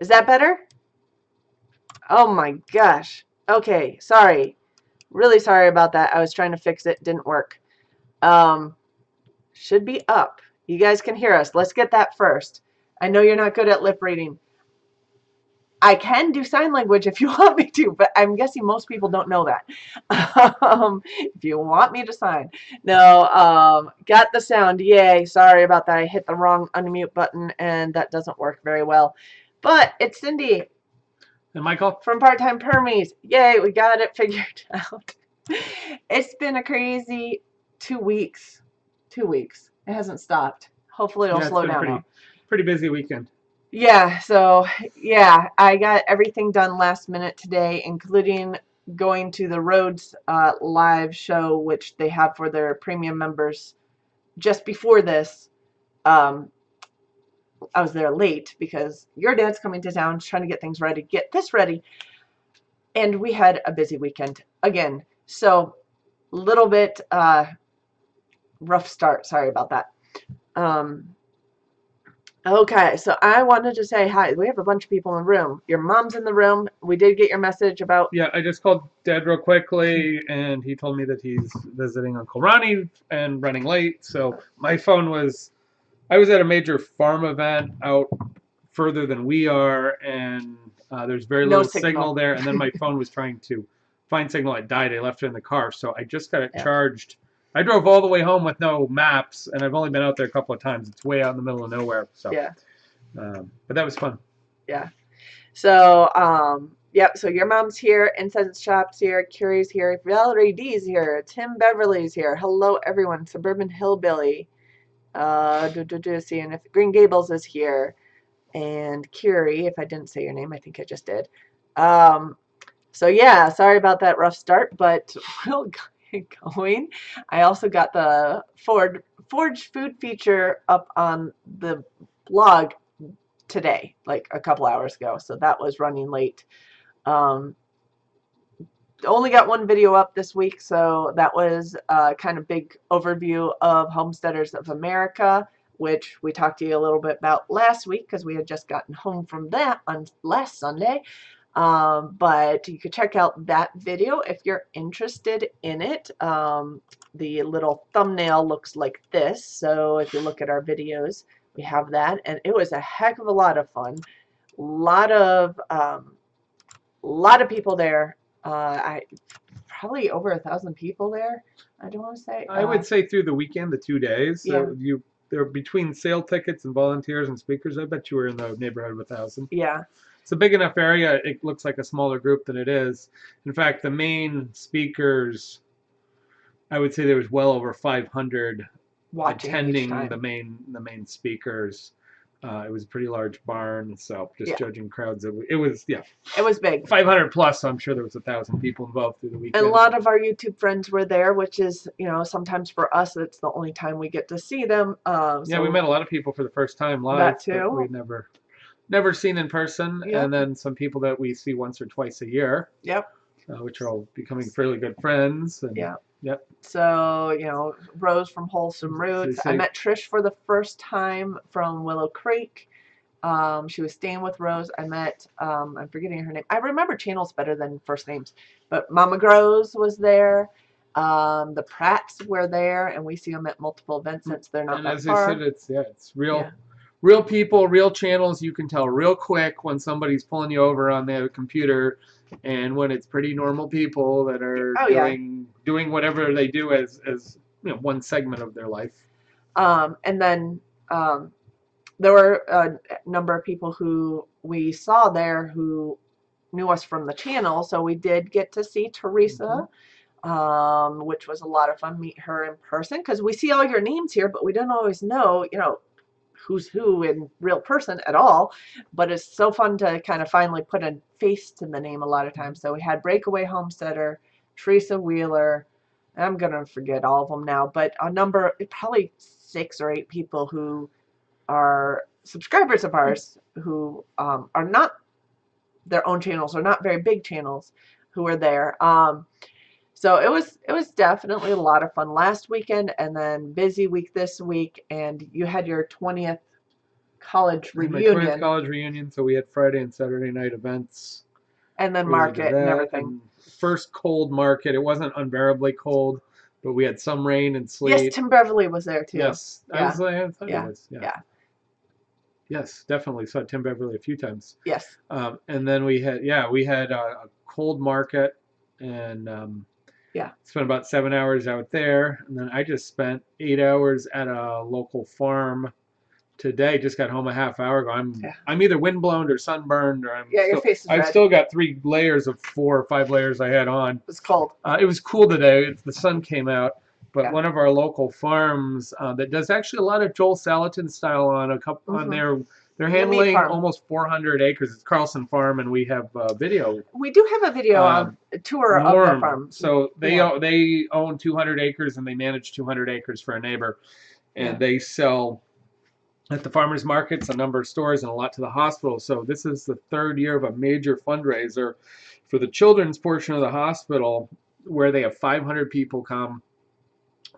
Is that better? Oh my gosh. Okay, sorry. Really sorry about that. I was trying to fix it. Didn't work. Um, should be up. You guys can hear us. Let's get that first. I know you're not good at lip reading. I can do sign language if you want me to, but I'm guessing most people don't know that. If you want me to sign. No, got the sound. Yay. Sorry about that. I hit the wrong unmute button and that doesn't work very well. But it's Cindy. And Michael? From Part-Time Permies. Yay, we got it figured out. It's been a crazy 2 weeks. 2 weeks. It hasn't stopped. Hopefully it'll slow down now. Pretty busy weekend. Yeah, so yeah, I got everything done last minute today, including going to the Rhodes live show, which they have for their premium members. Just before this, I was there late because your dad's coming to town, trying to get things ready, get this ready, and we had a busy weekend again. So, little bit rough start. Sorry about that. Okay, so I wanted to say hi. We have a bunch of people in the room. Your mom's in the room. We did get your message about... Yeah, I just called Dad real quickly, and he told me that he's visiting Uncle Ronnie and running late. So my phone was... I was at a major farm event out further than we are, and there's very little signal there. And then my phone was trying to find signal. It died. I left it in the car, so I just got it charged. I drove all the way home with no maps, and I've only been out there a couple of times. It's way out in the middle of nowhere. So yeah. But that was fun. Yeah. So, yep, so your mom's here, Incense Shop's here, Curie's here, Valerie D's here, Tim Beverly's here. Hello, everyone. Suburban Hillbilly. Seeing if Green Gables is here. And Curie, if I didn't say your name, I think I just did. So, yeah, sorry about that rough start, but we'll get going. I also got the Foraged food feature up on the blog today, like a couple hours ago, so that was running late. Only got one video up this week, so that was a kind of big overview of Homesteaders of America, which we talked to you a little bit about last week because we had just gotten home from that on last Sunday. But you could check out that video if you're interested in it. The little thumbnail looks like this, so if you look at our videos, we have that, and it was a heck of a lot of fun. Lot of people there. Probably over 1,000 people there. I don't want to say. I would say through the weekend, the 2 days. So yeah. There between sale tickets and volunteers and speakers, I bet you were in the neighborhood of 1,000. Yeah. It's a big enough area. It looks like a smaller group than it is. In fact, the main speakers, I would say there was well over 500 attending the main speakers. It was a pretty large barn, so just judging crowds, it was it was big. 500 plus. So I'm sure there was 1,000 people involved through the weekend. And a lot of our YouTube friends were there, which is, you know, sometimes for us it's the only time we get to see them. Yeah, we met a lot of people for the first time live. That too. We'd never seen in person, and then some people that we see once or twice a year. Yep. Which are all becoming fairly good friends. And, Yep. So, you know, Rose from Wholesome Roots. I met Trish for the first time from Willow Creek. She was staying with Rose. I met, I'm forgetting her name. I remember channels better than first names. But Mama Grows was there. The Pratts were there, and we see them at multiple events since they're not that far. And as I said, it's real people, real channels. You can tell real quick when somebody's pulling you over on the computer, and when it's pretty normal people that are doing whatever they do as you know, one segment of their life. And then there were a number of people who we saw there who knew us from the channel, so we did get to see Teresa, which was a lot of fun. Meet her in person because we see all your names here, but we don't always know, you know, who's who in real person at all. But it's so fun to kind of finally put a face to the name a lot of times. So we had Breakaway Homesteader, Teresa Wheeler. I'm gonna forget all of them now, but a number, probably 6 or 8 people who are subscribers of ours who are not their own channels or not very big channels who were there. So it was definitely a lot of fun last weekend, and then busy week this week, and you had your 20th college I had my twins' reunion, college reunion, so we had Friday and Saturday night events and then related to market and that. everything. And first cold market, it wasn't unbearably cold, but we had some rain and Yes, sleet. Tim Beverly was there too. Yes, Yeah, I thought he yeah, was. Yeah. yeah, Yes, definitely saw Tim Beverly a few times. yes, And then we had a cold market and yeah. spent about 7 hours out there. And then I just spent 8 hours at a local farm today. Just got home a half hour ago. Yeah. I'm either windblown or sunburned, or Yeah, your face is I've red. still got 3 layers of 4 or 5 layers I had on. It was cold. It was cool today. The sun came out. But Yeah. one of our local farms that does actually a lot of Joel Salatin style on on they're The meat handling farm. almost 400 acres. It's Carlson Farm, and we have video. We do have a video of a tour of the farm. So they Yeah. they own 200 acres and they manage 200 acres for a neighbor, and Yeah. they sell at the farmers markets, a number of stores, and a lot to the hospital. So this is the third year of a major fundraiser for the children's portion of the hospital, where they have 500 people come.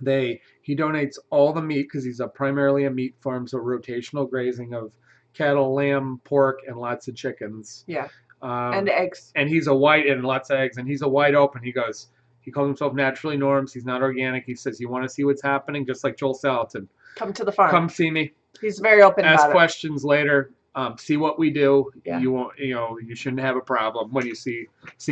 He donates all the meat because he's primarily a meat farm, so rotational grazing of cattle, lamb, pork, and lots of chickens. Yeah. And eggs. And he's and lots of eggs, and he's a wide open. He calls himself Naturally Norms. He's not organic. He says, you want to see what's happening, just like Joel Salatin. Come to the farm. Come see me. He's very open Ask about it. questions later. See what we do. Yeah. You won't, you shouldn't have a problem when you see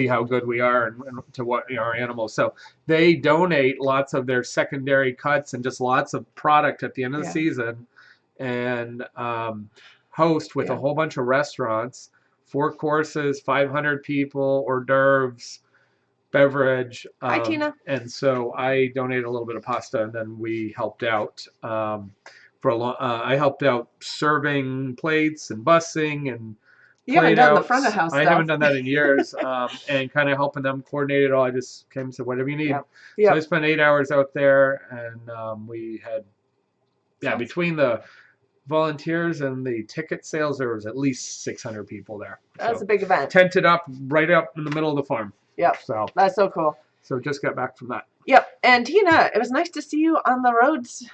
how good we are and to what our animals. So they donate lots of their secondary cuts and just lots of product at the end of the season, and host with a whole bunch of restaurants, 4 courses, 500 people, hors d'oeuvres, beverage. Hi, Tina. And so I donated a little bit of pasta, and then we helped out. I helped out serving plates and bussing and you haven't done the front of house I stuff. haven't done that in years, and kind of helping them coordinate it all. I just came and said, whatever you need. Yep. So I spent 8 hours out there, and we had, between the volunteers and the ticket sales, there was at least 600 people there. That's a big event. Tented up right up in the middle of the farm. Yep. So that's so cool. So just got back from that. Yep. And Tina, it was nice to see you on the Roads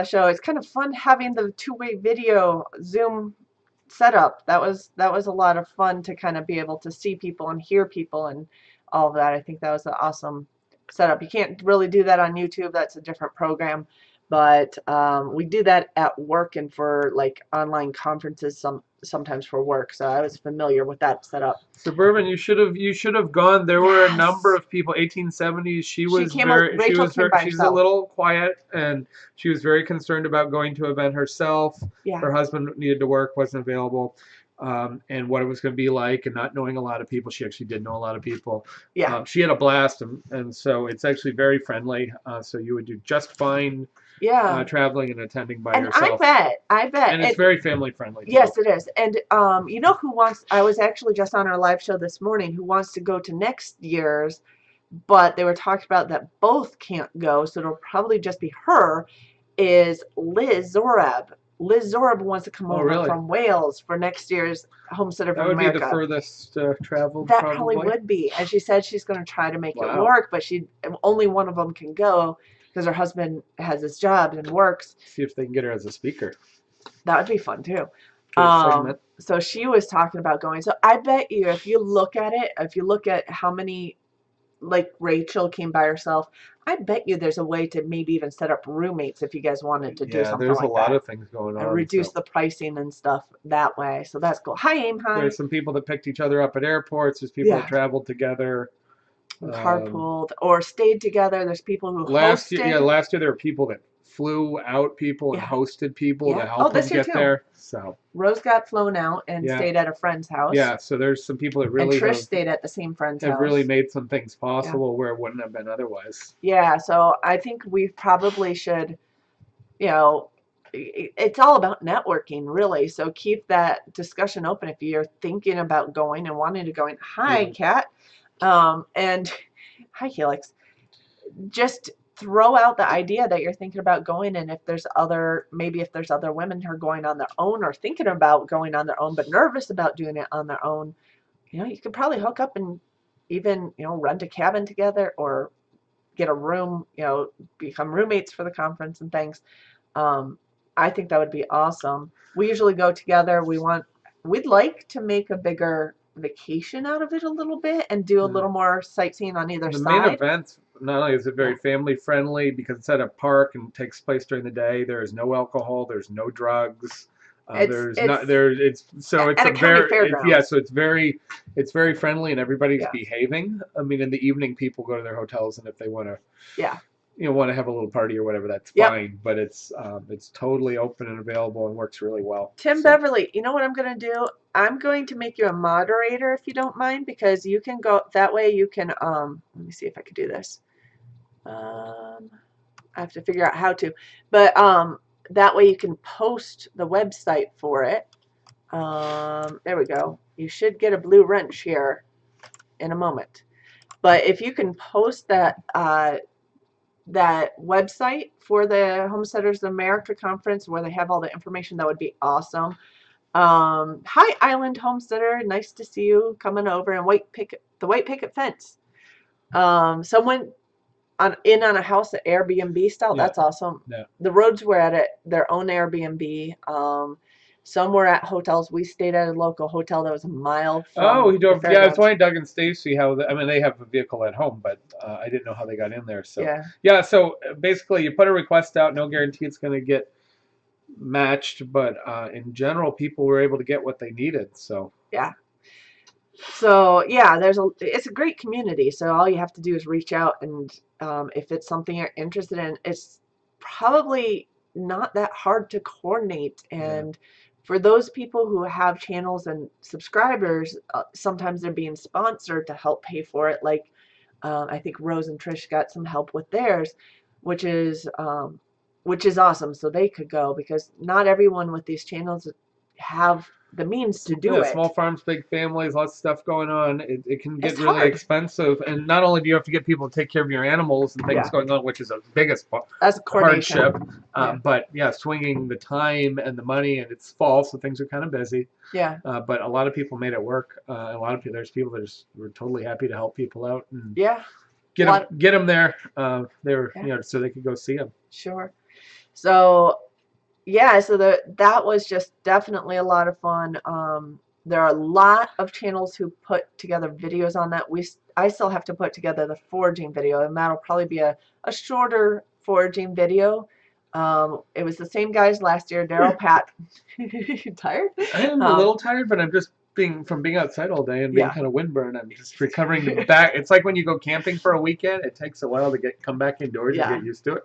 show. It's kind of fun having the two-way video Zoom setup. That was a lot of fun to kind of be able to see people and hear people and all of that. I think that was an awesome setup. You can't really do that on YouTube. That's a different program. But we do that at work and for like online conferences sometimes for work. So I was familiar with that setup. Suburban, you should have gone. There were a number of people. 1870s. She's a little quiet, and she was very concerned about going to an event herself. Yeah. Her husband needed to work, wasn't available. And what it was going to be like, and not knowing a lot of people. She actually did know a lot of people. Yeah. She had a blast, and so it's actually very friendly. So you would do just fine. Yeah. Traveling and attending by yourself. I bet. And it's very family friendly. Yes, it is. And you know who wants? I was actually just on our live show this morning. Who wants to go to next year's? But they were talking about that both can't go, so it'll probably just be her. Is Liz Zorab? Liz Zorab wants to come over from Wales for next year's Homestead of America. That would be the furthest travel. That probably would be. And she said she's going to try to make it work, but only one of them can go. Because her husband has his job and works. See if they can get her as a speaker. That would be fun too. So she was talking about going. So I bet you, if you look at it, if you look at how many, like Rachel came by herself, I bet you there's a way to maybe even set up roommates if you guys wanted to do something like that. Yeah, there's a lot of things going on. And reduce the pricing and stuff that way. So that's cool. Hi, Aim. Hi. There's some people that picked each other up at airports. There's people that traveled together. Carpooled or stayed together. There's people who last year there were people that flew out people and hosted people to help them get there. So Rose got flown out and stayed at a friend's house. Yeah, so there's some people that really and Trish stayed at the same friend's house. Have really made some things possible where it wouldn't have been otherwise. Yeah, so I think we probably should, it's all about networking, really. So keep that discussion open if you're thinking about going and wanting to go in. Hi, Kat. And hi, Helix. Just throw out the idea that you're thinking about going, and if there's other women who are going on their own or thinking about going on their own but nervous about doing it on their own, you could probably hook up and even rent a cabin together or get a room, become roommates for the conference and things. I think that would be awesome. We usually go together. We'd like to make a bigger vacation out of it a little bit and do a little more sightseeing on either The main side. event, not only is it very Yeah. family friendly because it's at a park and takes place during the day, there is no alcohol, there's no drugs. There's not It's there. It's so it's at a a county very yeah. fairgrounds. So it's very friendly and everybody's Yeah. behaving. I mean, in the evening, people go to their hotels and if they want to Yeah. want to have a little party or whatever, that's Yep. fine. But it's totally open and available and works really well. Tim So, Beverly, you know what I'm going to do? I'm going to make you a moderator if you don't mind, because you can go that way. You can let me see if I could do this. I have to figure out how to, but that way you can post the website for it. There we go. You should get a blue wrench here in a moment. But if you can post that that website for the Homesteaders of America conference where they have all the information, that would be awesome. Hi, Island Homesteader. Nice to see you coming over. And the white picket fence. Someone on a house at Airbnb style. yeah, That's awesome. yeah. The roads were at their own Airbnb. Some were at hotels. We stayed at a local hotel that was a mile Oh, from he the drove. Yeah, it's fairgrounds. why Doug and Stacy. I mean, they have a vehicle at home, but I didn't know how they got in there. So Yeah. yeah, so basically, you put a request out. No guarantee it's going to get matched, but in general, people were able to get what they needed. So Yeah. So yeah, it's a great community. So all you have to do is reach out, and if it's something you're interested in, it's probably not that hard to coordinate. And for those people who have channels and subscribers, sometimes they're being sponsored to help pay for it. Like I think Rose and Trish got some help with theirs, which is awesome. So they could go, because not everyone with these channels have the means to do yeah, it. small farms, big families, lots of stuff going on. It can get It's really hard. expensive, and not only do you have to get people to take care of your animals and things Yeah. going on, which is the biggest That's coordination. hardship. Yeah. But yeah, swinging the time and the money, and it's fall, so things are kind of busy. Yeah. But a lot of people made it work. A lot of people, there's people that just were totally happy to help people out and Yeah. get them there. They were Yeah. so they could go see them. Sure. So yeah, so that was just definitely a lot of fun. There are a lot of channels who put together videos on that. I still have to put together the foraging video, and that'll probably be a shorter foraging video. It was the same guys last year, Daryl, Pat. You tired? I am a little tired, but I'm just being outside all day and being Yeah. kind of windburned. I'm just recovering back. It's like when you go camping for a weekend. It takes a while to come back indoors Yeah. and get used to it.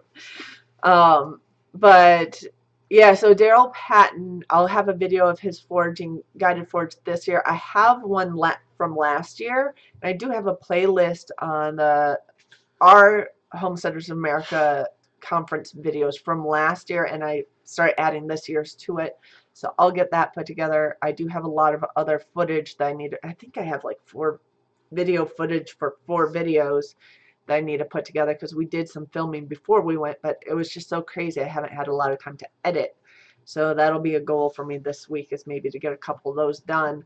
But yeah, so Daryl Patton, I'll have a video of his guided forage this year. I have one from last year, and I do have a playlist on our Homesteaders of America conference videos from last year, and I started adding this year's to it. So I'll get that put together. I do have a lot of other footage that I need. I think I have like 4 video footage for 4 videos that I need to put together, because we did some filming before we went, but it was just so crazy. I haven't had a lot of time to edit. So that'll be a goal for me this week, is maybe to get a couple of those done.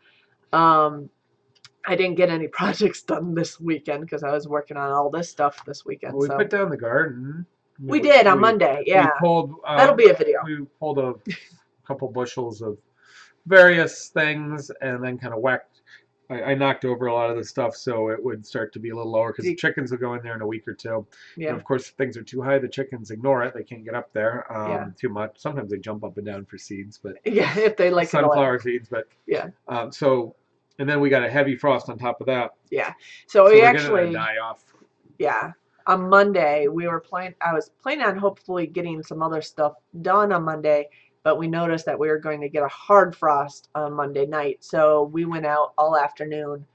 I didn't get any projects done this weekend because I was working on all this stuff this weekend. Well, we so put down the garden. we did on Monday. Yeah, We pulled. that'll be a video. We pulled a couple bushels of various things and then kind of whacked. I knocked over a lot of the stuff so it would start to be a little lower, because the chickens will go in there in a week or 2. Yeah. And of course, if things are too high, the chickens ignore it. They can't get up there too much. Sometimes they jump up and down for seeds, but yeah, if they like sunflower seeds. But yeah. And then we got a heavy frost on top of that. Yeah. So we actually die off. Yeah. On Monday, I was planning on hopefully getting some other stuff done on Monday, but we noticed that we were going to get a hard frost on Monday night. So we went out all afternoon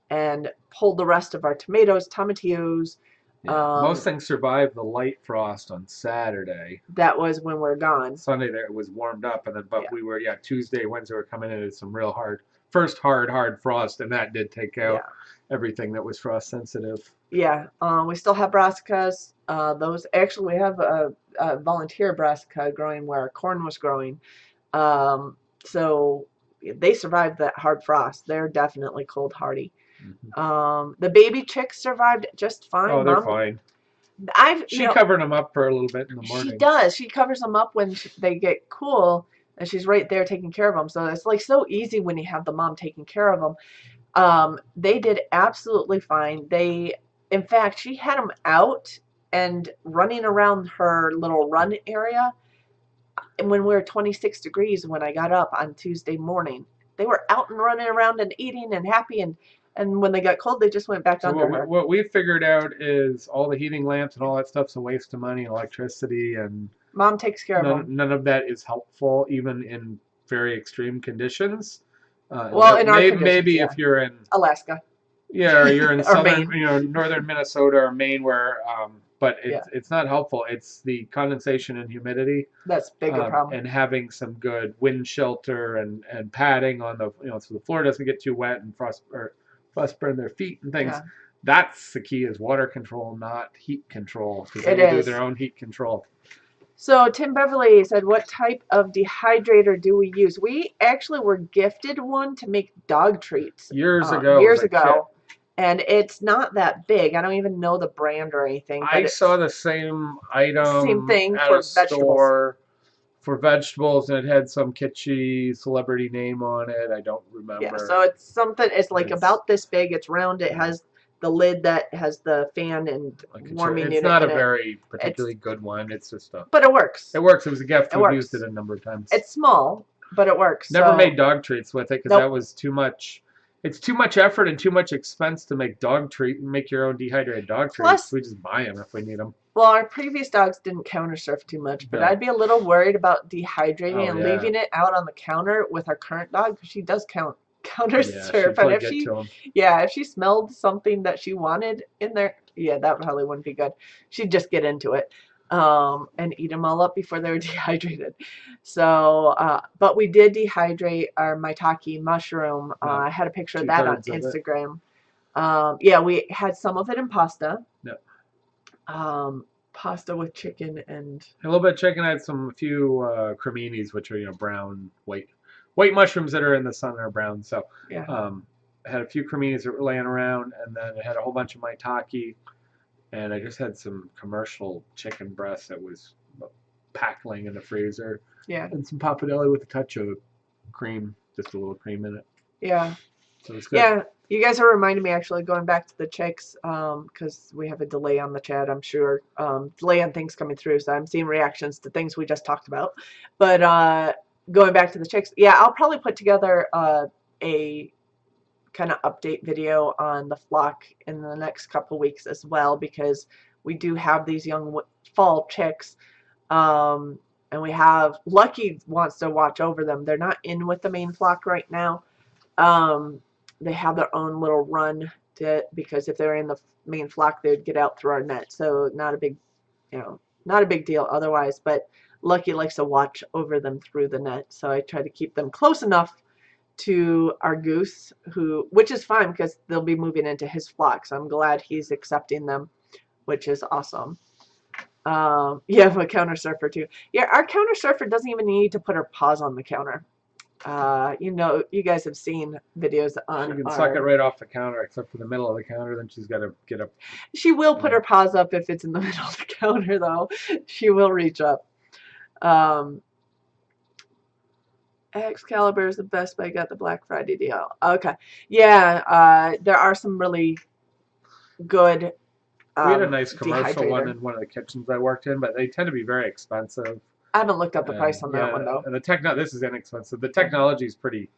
and pulled the rest of our tomatoes, tomatillos. Yeah. Most things survived the light frost on Saturday. That was when we're gone. Sunday there it was warmed up, and then we were Tuesday, Wednesday we're coming in at some real hard frost, and that did take out everything that was frost sensitive. Yeah, we still have brassicas. Those actually, we have a volunteer brassica growing where our corn was growing. So they survived that hard frost. They're definitely cold hardy. Mm-hmm. The baby chicks survived just fine. Oh, they're fine. She covered them up for a little bit in the morning. She does. She covers them up when they get cool, and she's right there taking care of them. So it's like so easy when you have the mom taking care of them. They did absolutely fine. In fact, she had them out and running around her little run area. And when we were 26 degrees, when I got up on Tuesday morning, they were out and running around and eating and happy. And when they got cold, they just went back So under her. what we figured out is all the heating lamps and all that stuff's a waste of money, electricity, and Mom takes care of them. none of that is helpful, even in very extreme conditions. Well, in our conditions, maybe yeah. if you're in Alaska. Yeah, or you're in Or southern, Maine. northern Minnesota or Maine, where, but it's not helpful. It's the condensation and humidity. That's a bigger problem. And having some good wind shelter and padding on the, so the floor doesn't get too wet and frostburn their feet and things. Yeah. That's the key, is water control, not heat control, because they do their own heat control. So Tim Beverly said, what type of dehydrator do we use? We actually were gifted one to make dog treats. Years ago. And it's not that big. I don't even know the brand or anything. I saw the same item. Same thing at for a store for vegetables, and it had some kitschy celebrity name on it. I don't remember. Yeah, so it's something. It's like about this big. It's round. It has the lid that has the fan and warming unit. It's not a very particularly good one. It's just a. But it works. It works. It was a gift. We've used it a number of times. It's small, but it works. Never made dog treats with it because that was too much. It's too much effort and too much expense to make make your own dehydrated dog treats. We just buy them if we need them. Well, our previous dogs didn't counter surf too much, but I'd be a little worried about dehydrating and leaving it out on the counter with our current dog, because she does counter surf. And if she smelled something that she wanted in there, that probably wouldn't be good. She'd just get into it and eat them all up before they were dehydrated. So, but we did dehydrate our maitake mushroom. I had a picture of that on Instagram. We had some of it in pasta. Pasta with chicken and a little bit of chicken. I had a few creminis, which are brown, white mushrooms that are in the sun and are brown. So I had a few creminis that were laying around, and then I had a whole bunch of maitake, and I just had some commercial chicken breast that was packling in the freezer. And some pappardelle with a touch of cream, just a little cream in it. So it's good. You guys are reminding me, actually, going back to the chicks, because we have a delay on the chat, I'm sure. Delay on things coming through, so I'm seeing reactions to things we just talked about. But going back to the chicks, I'll probably put together a kind of update video on the flock in the next couple weeks as well, because we do have these young fall chicks. And we have Lucky wants to watch over them. They're not in with the main flock right now. They have their own little run because if they're in the main flock, they'd get out through our net. So not a big deal otherwise. But Lucky likes to watch over them through the net. So I try to keep them close enough to our goose, which is fine because they'll be moving into his flock. So I'm glad he's accepting them, which is awesome. A counter surfer too. Our counter surfer doesn't even need to put her paws on the counter. You guys have seen videos on. She can suck it right off the counter, except for the middle of the counter. Then she's got to get up. She will put her paws up if it's in the middle of the counter, though. She will reach up. Excalibur is the best, but I got the Black Friday deal. Okay, there are some really good. We had a nice commercial one in one of the kitchens I worked in, but they tend to be very expensive. I haven't looked up the price on that one, though. And this is inexpensive. The technology is pretty.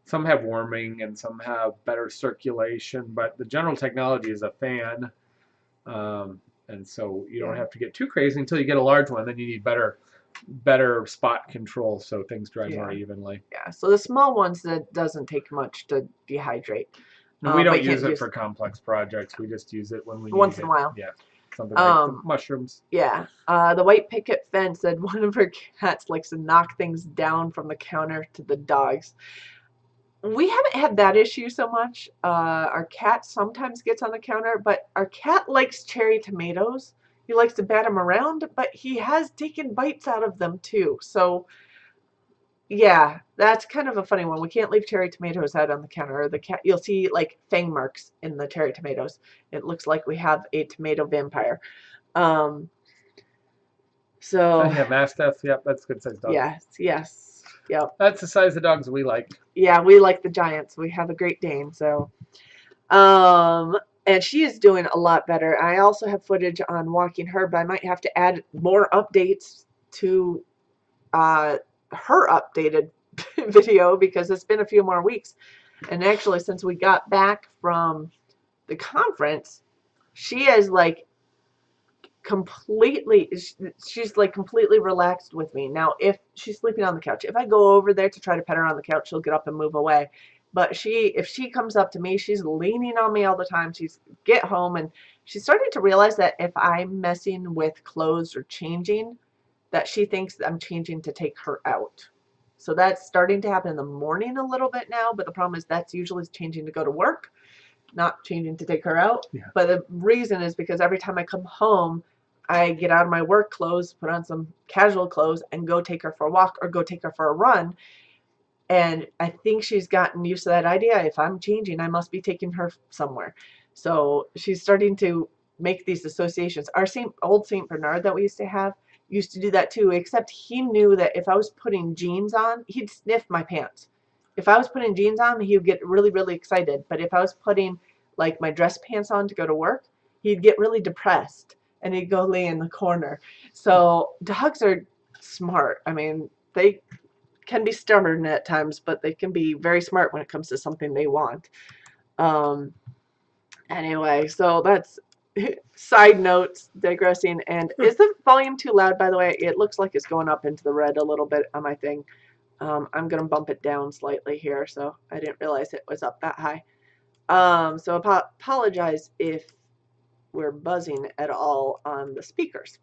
Some have warming and some have better circulation, but the general technology is a fan, and so you don't have to get too crazy until you get a large one. Then you need better spot control so things dry more evenly. So the small ones, that doesn't take much to dehydrate. No, we don't use it for complex projects. We just use it when we need once in a while. Something like mushrooms. The white picket fence said one of her cats likes to knock things down from the counter to the dogs. We haven't had that issue so much. Our cat sometimes gets on the counter, but our cat likes cherry tomatoes. He likes to bat them around, but he has taken bites out of them too. So, that's kind of a funny one. We can't leave cherry tomatoes out on the counter. The cat, you'll see like fang marks in the cherry tomatoes. It looks like we have a tomato vampire. Um, Oh, so yeah, Mastiff. Yep, that's a good sized dog. yes, yep. That's the size of dogs we like. Yeah, we like the giants. We have a Great Dane, so um, and she is doing a lot better. I also have footage on walking her, but I might have to add more updates to her updated video because it's been a few more weeks. And actually, since we got back from the conference, she is like completely, she's like completely relaxed with me. Now, if she's sleeping on the couch, if I go over there to try to pet her on the couch, she'll get up and move away. But if she comes up to me, she's leaning on me all the time. She's get home, and she's starting to realize that if I'm messing with clothes or changing, that she thinks I'm changing to take her out. So that's starting to happen in the morning a little bit now, but the problem is that's usually changing to go to work, not changing to take her out. Yeah. But the reason is because every time I come home, I get out of my work clothes, put on some casual clothes, and go take her for a walk or go take her for a run. And I think she's gotten used to that idea. If I'm changing, I must be taking her somewhere. So she's starting to make these associations. Our old Saint Bernard that we used to have used to do that too, except he knew that if I was putting jeans on, he'd sniff my pants. If I was putting jeans on, he would get really, really excited. But if I was putting like my dress pants on to go to work, he'd get really depressed and he'd go lay in the corner. So dogs are smart. I mean, they can be stubborn at times, but they can be very smart when it comes to something they want. Um, anyway, so that's side notes, digressing. And is the volume too loud, by the way? It looks like it's going up into the red a little bit on my thing. I'm going to bump it down slightly here, so I didn't realize it was up that high. So apologize if we're buzzing at all on the speakers.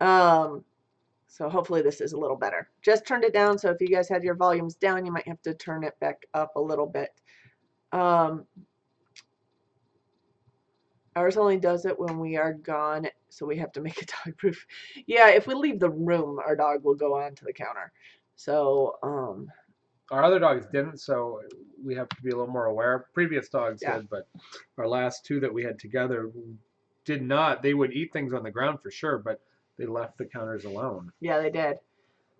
So hopefully this is a little better. Just turned it down, so if you guys had your volumes down, you might have to turn it back up a little bit. Ours only does it when we are gone, so we have to make a dog proof. Yeah, if we leave the room, our dog will go on to the counter. So, Our other dogs didn't, so we have to be a little more aware. Previous dogs Yeah. did, but our last two that we had together did not. They would eat things on the ground for sure, but they left the counters alone. yeah, they did.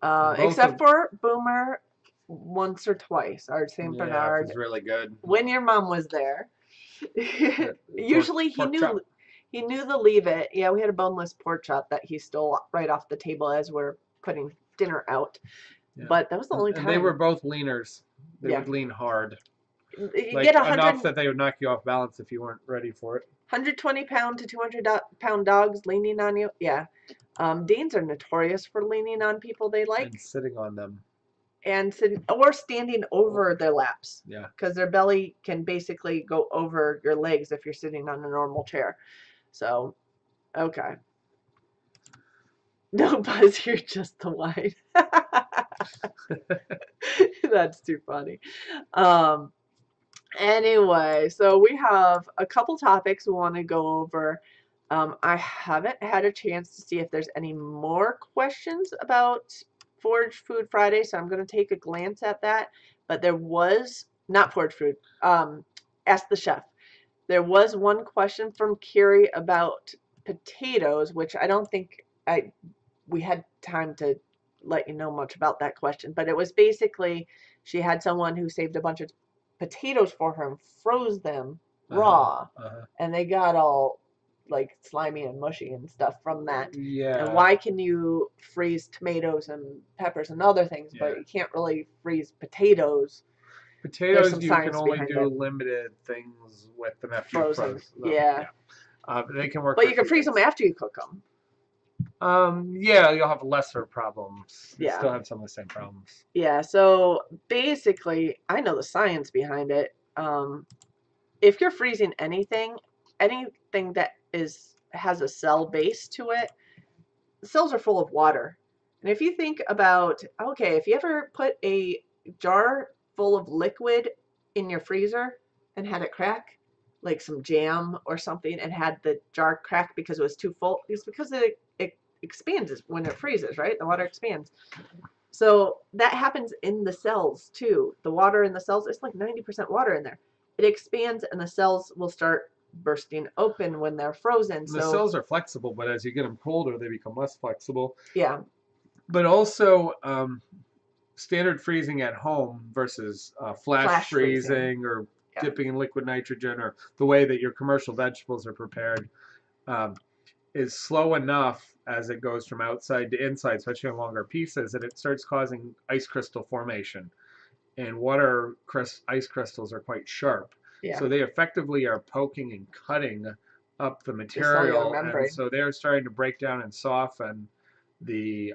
Both Except of- for Boomer once or twice, our Saint Yeah, it Bernard, was really good. when your mom was there. Usually Pork chop. he knew to leave it. Yeah, we had a boneless pork chop that he stole right off the table as we're putting dinner out. Yeah. But that was the only And time. they were both leaners. They Yeah. would lean hard. You Like get enough that they would knock you off balance if you weren't ready for it. 120-pound to 200-pound dogs leaning on you. Yeah. Danes are notorious for leaning on people they like And sitting on them. and or standing over their laps. Yeah. Because their belly can basically go over your legs if you're sitting on a normal chair. So, okay. No, Buzz, you're just the wine. That's too funny. Anyway, so we have a couple topics we want to go over. I haven't had a chance to see if there's any more questions about Foraged Food Friday, so I'm going to take a glance at that. But there was, not Foraged Food, Ask the Chef. There was one question from Kiri about potatoes, which I don't think we had time to let you know much about that question. But it was basically she had someone who saved a bunch of potatoes for her and froze them raw, and they got all like slimy and mushy and stuff from that. Yeah. And why can you freeze tomatoes and peppers and other things, but you can't really freeze potatoes? Potatoes, some you can science only behind do it. limited things with them after Frozen. you froze them. Yeah. But they can work. But for you can a few freeze them things. after you cook them. Yeah, you'll have lesser problems. You Yeah. still have some of the same problems. Yeah, so basically, I know the science behind it. If you're freezing anything that has a cell base to it, the cells are full of water. And if you think about, okay, if you ever put a jar full of liquid in your freezer and had it crack, like some jam or something, and had the jar crack because it was too full, it's because it expands when it freezes, right? The water expands. So that happens in the cells too. The water in the cells, it's like 90% water in there. It expands and the cells will start bursting open when they're frozen. And the So cells are flexible, but as you get them colder, they become less flexible. yeah, But also, standard freezing at home versus flash flash freezing. freezing or Yeah. dipping in liquid nitrogen or the way that your commercial vegetables are prepared um, is slow enough as it goes from outside to inside, especially on longer pieces, that it starts causing ice crystal formation. And ice crystals are quite sharp. Yeah. So they effectively are poking and cutting up the The cellular material. And membrane. so they're starting to break down and soften the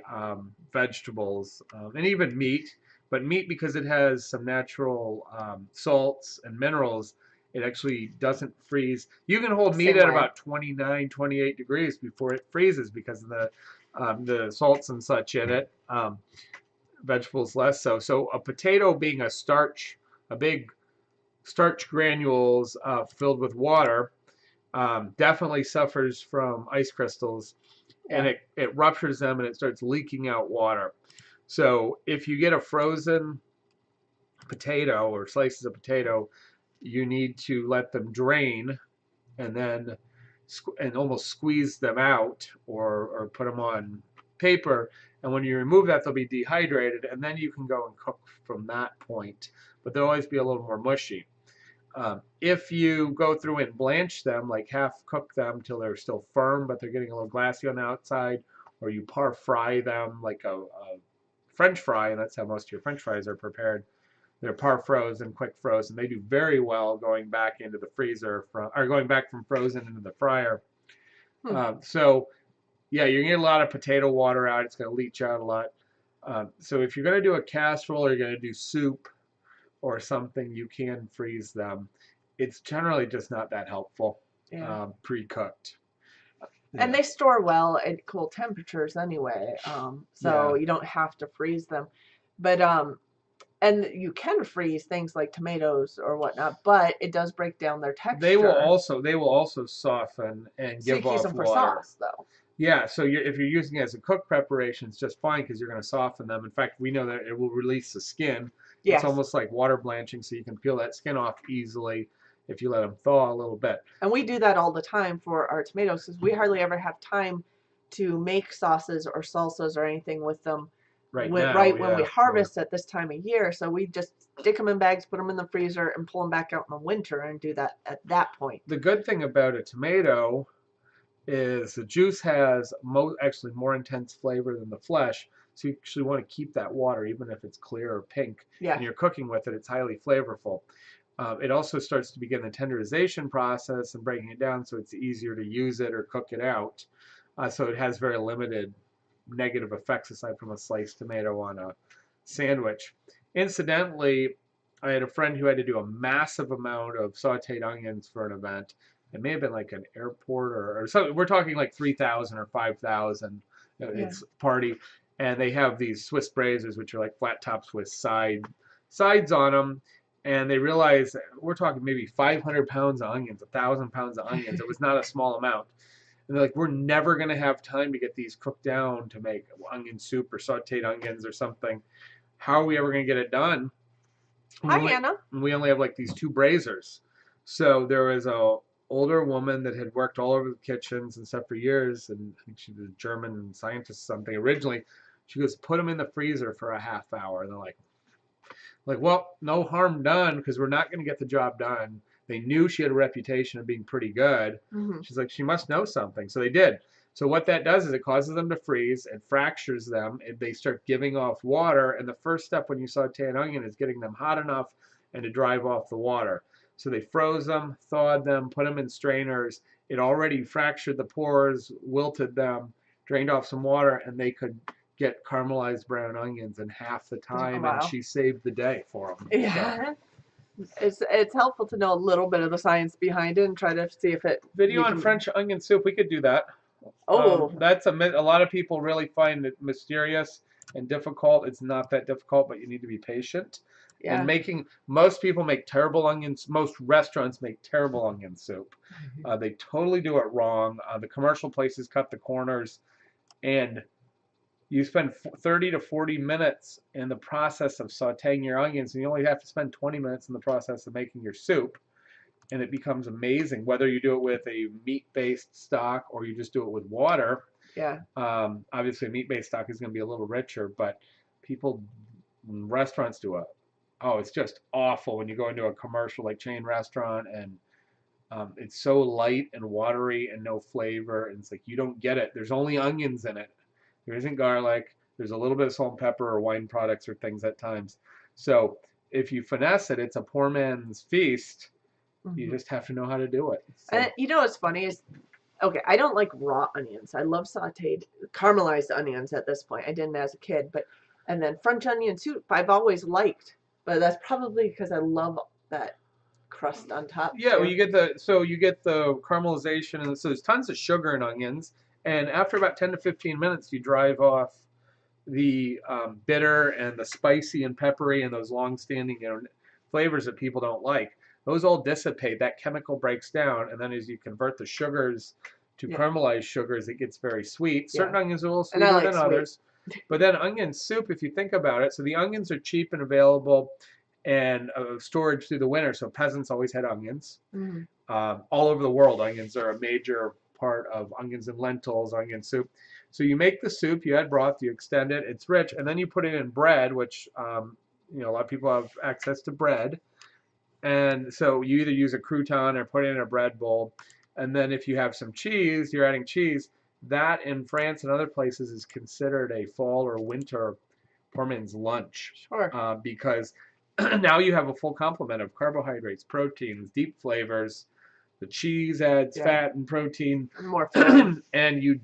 vegetables and even meat. But meat, because it has some natural salts and minerals, it actually doesn't freeze. You can hold meat Same at way. about 29, 28 degrees before it freezes because of the salts and such in it. Vegetables less so. So a potato being a big starch granules filled with water, definitely suffers from ice crystals, and Yeah. it ruptures them and it starts leaking out water. So if you get a frozen potato or slices of potato, you need to let them drain and then almost squeeze them out or put them on paper. And when you remove that, they'll be dehydrated, and then you can go and cook from that point. But they'll always be a little more mushy. If you go through and blanch them, like half cook them till they're still firm, but they're getting a little glassy on the outside, or you par fry them like a French fry, and that's how most of your French fries are prepared. They're par frozen, quick frozen. They do very well going back into the freezer or going back from frozen into the fryer. So yeah, you're gonna get a lot of potato water out. It's gonna leach out a lot. So if you're gonna do a casserole or you're gonna do soup or something, you can freeze them. It's generally just not that helpful. Yeah. Pre-cooked. And they store well at cold temperatures anyway, so Yeah. you don't have to freeze them. But and you can freeze things like tomatoes or whatnot, but it does break down their texture. They will also soften and So you give can use off them for water. sauce, though. Yeah, so if you're using it as a cook preparation, it's just fine because you're going to soften them. In fact, we know that it will release the skin. Yes. It's almost like water blanching, so you can peel that skin off easily if you let them thaw a little bit. And we do that all the time for our tomatoes because we hardly ever have time to make sauces or salsas or anything with them Right when, now, when we yeah, harvest at this time of year. So we just stick them in bags, put them in the freezer, and pull them back out in the winter and do that at that point. The good thing about a tomato is the juice has actually more intense flavor than the flesh. So you actually want to keep that water, even if it's clear or pink, Yeah. and you're cooking with it, it's highly flavorful. It also starts to begin the tenderization process and breaking it down so it's easier to use it or cook it out. So it has very limited negative effects aside from a sliced tomato on a sandwich. Incidentally, I had a friend who had to do a massive amount of sauteed onions for an event. It may have been like an airport or something. We're talking like 3,000 or 5,000. It's party, and they have these Swiss braisers, which are like flat tops with sides on them. And they realize we're talking maybe 500 pounds of onions, 1,000 pounds of onions. It was not a small amount. And they're like, we're never going to have time to get these cooked down to make onion soup or sauteed onions or something. How are we ever going to get it done? Hi, Anna. We only have like these 2 braisers. So there was a older woman that had worked all over the kitchens and stuff for years, and I think she was a German scientist or something originally. She goes, put them in the freezer for a half hour. And they're like, well, no harm done because we're not going to get the job done. They knew she had a reputation of being pretty good. Mm-hmm. She's like, she must know something. So they did. So what that does is it causes them to freeze. It fractures them. And they start giving off water. And the first step when you saute an onion is getting them hot enough and to drive off the water. So they froze them, thawed them, put them in strainers. It already fractured the pores, wilted them, drained off some water, and they could get caramelized brown onions in half the time. Wow. And she saved the day for them. Yeah. So. It's helpful to know a little bit of the science behind it and try to see if it Video on French onion soup, we could do that. Oh, That's a lot of people really find it mysterious and difficult. It's not that difficult, but you need to be patient. yeah. And most people make terrible onions. Most restaurants make terrible onion soup. They totally do it wrong. The commercial places cut the corners, and you spend 30 to 40 minutes in the process of sauteing your onions, and you only have to spend 20 minutes in the process of making your soup. and it becomes amazing. Whether you do it with a meat-based stock or you just do it with water, Yeah. obviously a meat-based stock is going to be a little richer, but people, restaurants do it's just awful when you go into a commercial like chain restaurant and it's so light and watery and no flavor, and it's like you don't get it. There's only onions in it. There isn't garlic. There's a little bit of salt and pepper or wine products or things at times. So if you finesse it, it's a poor man's feast. You Hmm. just have to know how to do it. So And you know what's funny is, okay, I don't like raw onions. I love sautéed, caramelized onions at this point. I didn't as a kid, but and then French onion soup I've always liked, but that's probably because I love that crust on top yeah, well, too. you get the caramelization, and so there's tons of sugar in onions. And after about 10 to 15 minutes, you drive off the bitter and the spicy and peppery and those long-standing flavors that people don't like. Those all dissipate. That chemical breaks down, and then as you convert the sugars to Yeah, caramelized sugars, it gets very sweet. yeah, Certain onions are a little and I sweeter like than sweet. others, but then onion soup, if you think about it, so the onions are cheap and available and storage through the winter. So peasants always had onions. Mm, All over the world, onions are a major part of onions and lentils, onion soup. So you make the soup, you add broth, you extend it, it's rich, and then you put it in bread, which a lot of people have access to bread. And so you either use a crouton or put it in a bread bowl. And then if you have some cheese, you're adding cheese. That in France and other places is considered a fall or winter poor man's lunch sure. because now you have a full complement of carbohydrates, proteins, deep flavors. The cheese adds Yeah, fat and protein, more filling. and you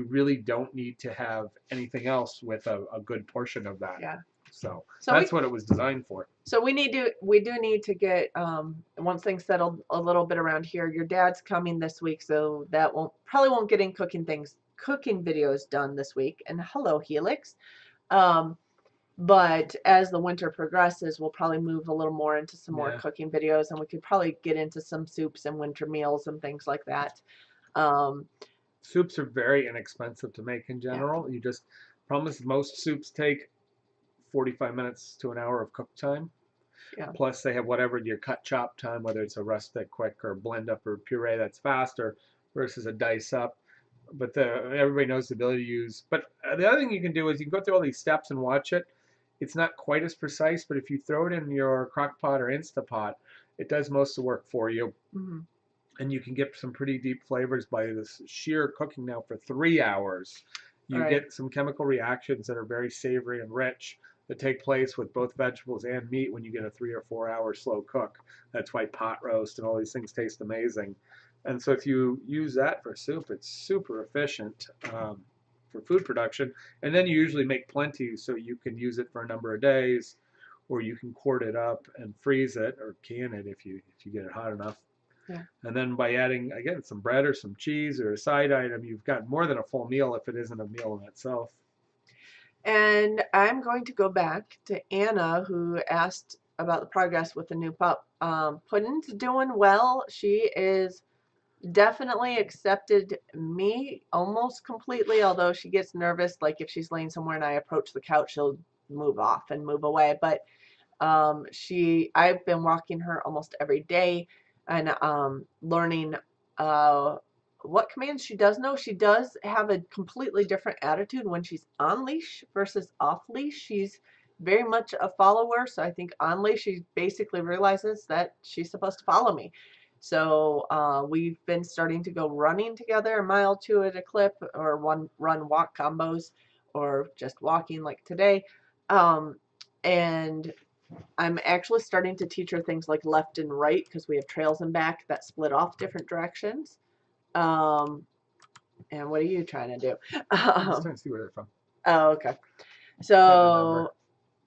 really don't need to have anything else with a good portion of that. Yeah. So So that's what it was designed for. we do need to get once things settled a little bit around here. Your dad's coming this week, so that won't get in cooking videos done this week. And hello, Helix. Um, but as the winter progresses, we'll probably move a little more into some more Yeah. cooking videos, and we could probably get into some soups and winter meals and things like that. Um, Soups are very inexpensive to make in yeah, general. You just promise most soups take 45 minutes to an hour of cook time. yeah, Plus, they have whatever your cut chop time, whether it's a rustic quick or blend up or puree that's faster versus a dice up. But everybody knows the ability to use. But the other thing you can do is you can go through all these steps and watch it. It's not quite as precise, but if you throw it in your crock pot or Instapot, it does most of the work for you. hmm, And you can get some pretty deep flavors by this sheer cooking now for 3 hours. You right, get some chemical reactions that are very savory and rich that take place with both vegetables and meat when you get a 3 or 4 hour slow cook. That's why pot roast and all these things taste amazing. And so if you use that for soup, it's super efficient for food production. And then you usually make plenty so you can use it for a number of days, or you can quart it up and freeze it or can it if you get it hot enough. yeah. And then by adding, again, some bread or some cheese or a side item, you've got more than a full meal if it isn't a meal in itself. And I'm going to go back to Anna, who asked about the progress with the new pup. Puddin's doing well. She is definitely accepted me almost completely, although she gets nervous. Like if she's laying somewhere and I approach the couch, she'll move off and move away. But I've been walking her almost every day and learning what commands she does know. She does have a completely different attitude when she's on leash versus off leash. She's very much a follower, so I think on leash she basically realizes that she's supposed to follow me. So we've been starting to go running together, a mile two at a clip, or one run walk combos, or just walking like today. And I'm actually starting to teach her things like left and right because we have trails and back that split off different directions. Um, and what are you trying to do? I'm just trying to see where they're from. Oh, okay. Can't remember. So,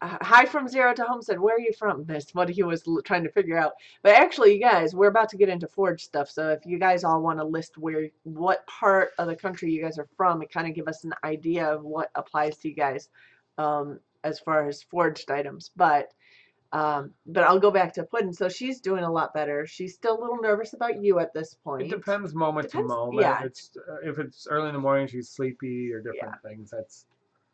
hi from Zero to Homestead. Where are you from? That's what he was trying to figure out. But actually, you guys, we're about to get into Forge stuff. So if you guys all want to list what part of the country you guys are from, it kind of give us an idea of what applies to you guys as far as forged items. But I'll go back to Puddin'. So she's doing a lot better. She's still a little nervous about you at this It point. depends moment to Depends. moment. Yeah, It's if it's early in the morning, she's sleepy or yeah, different things. That's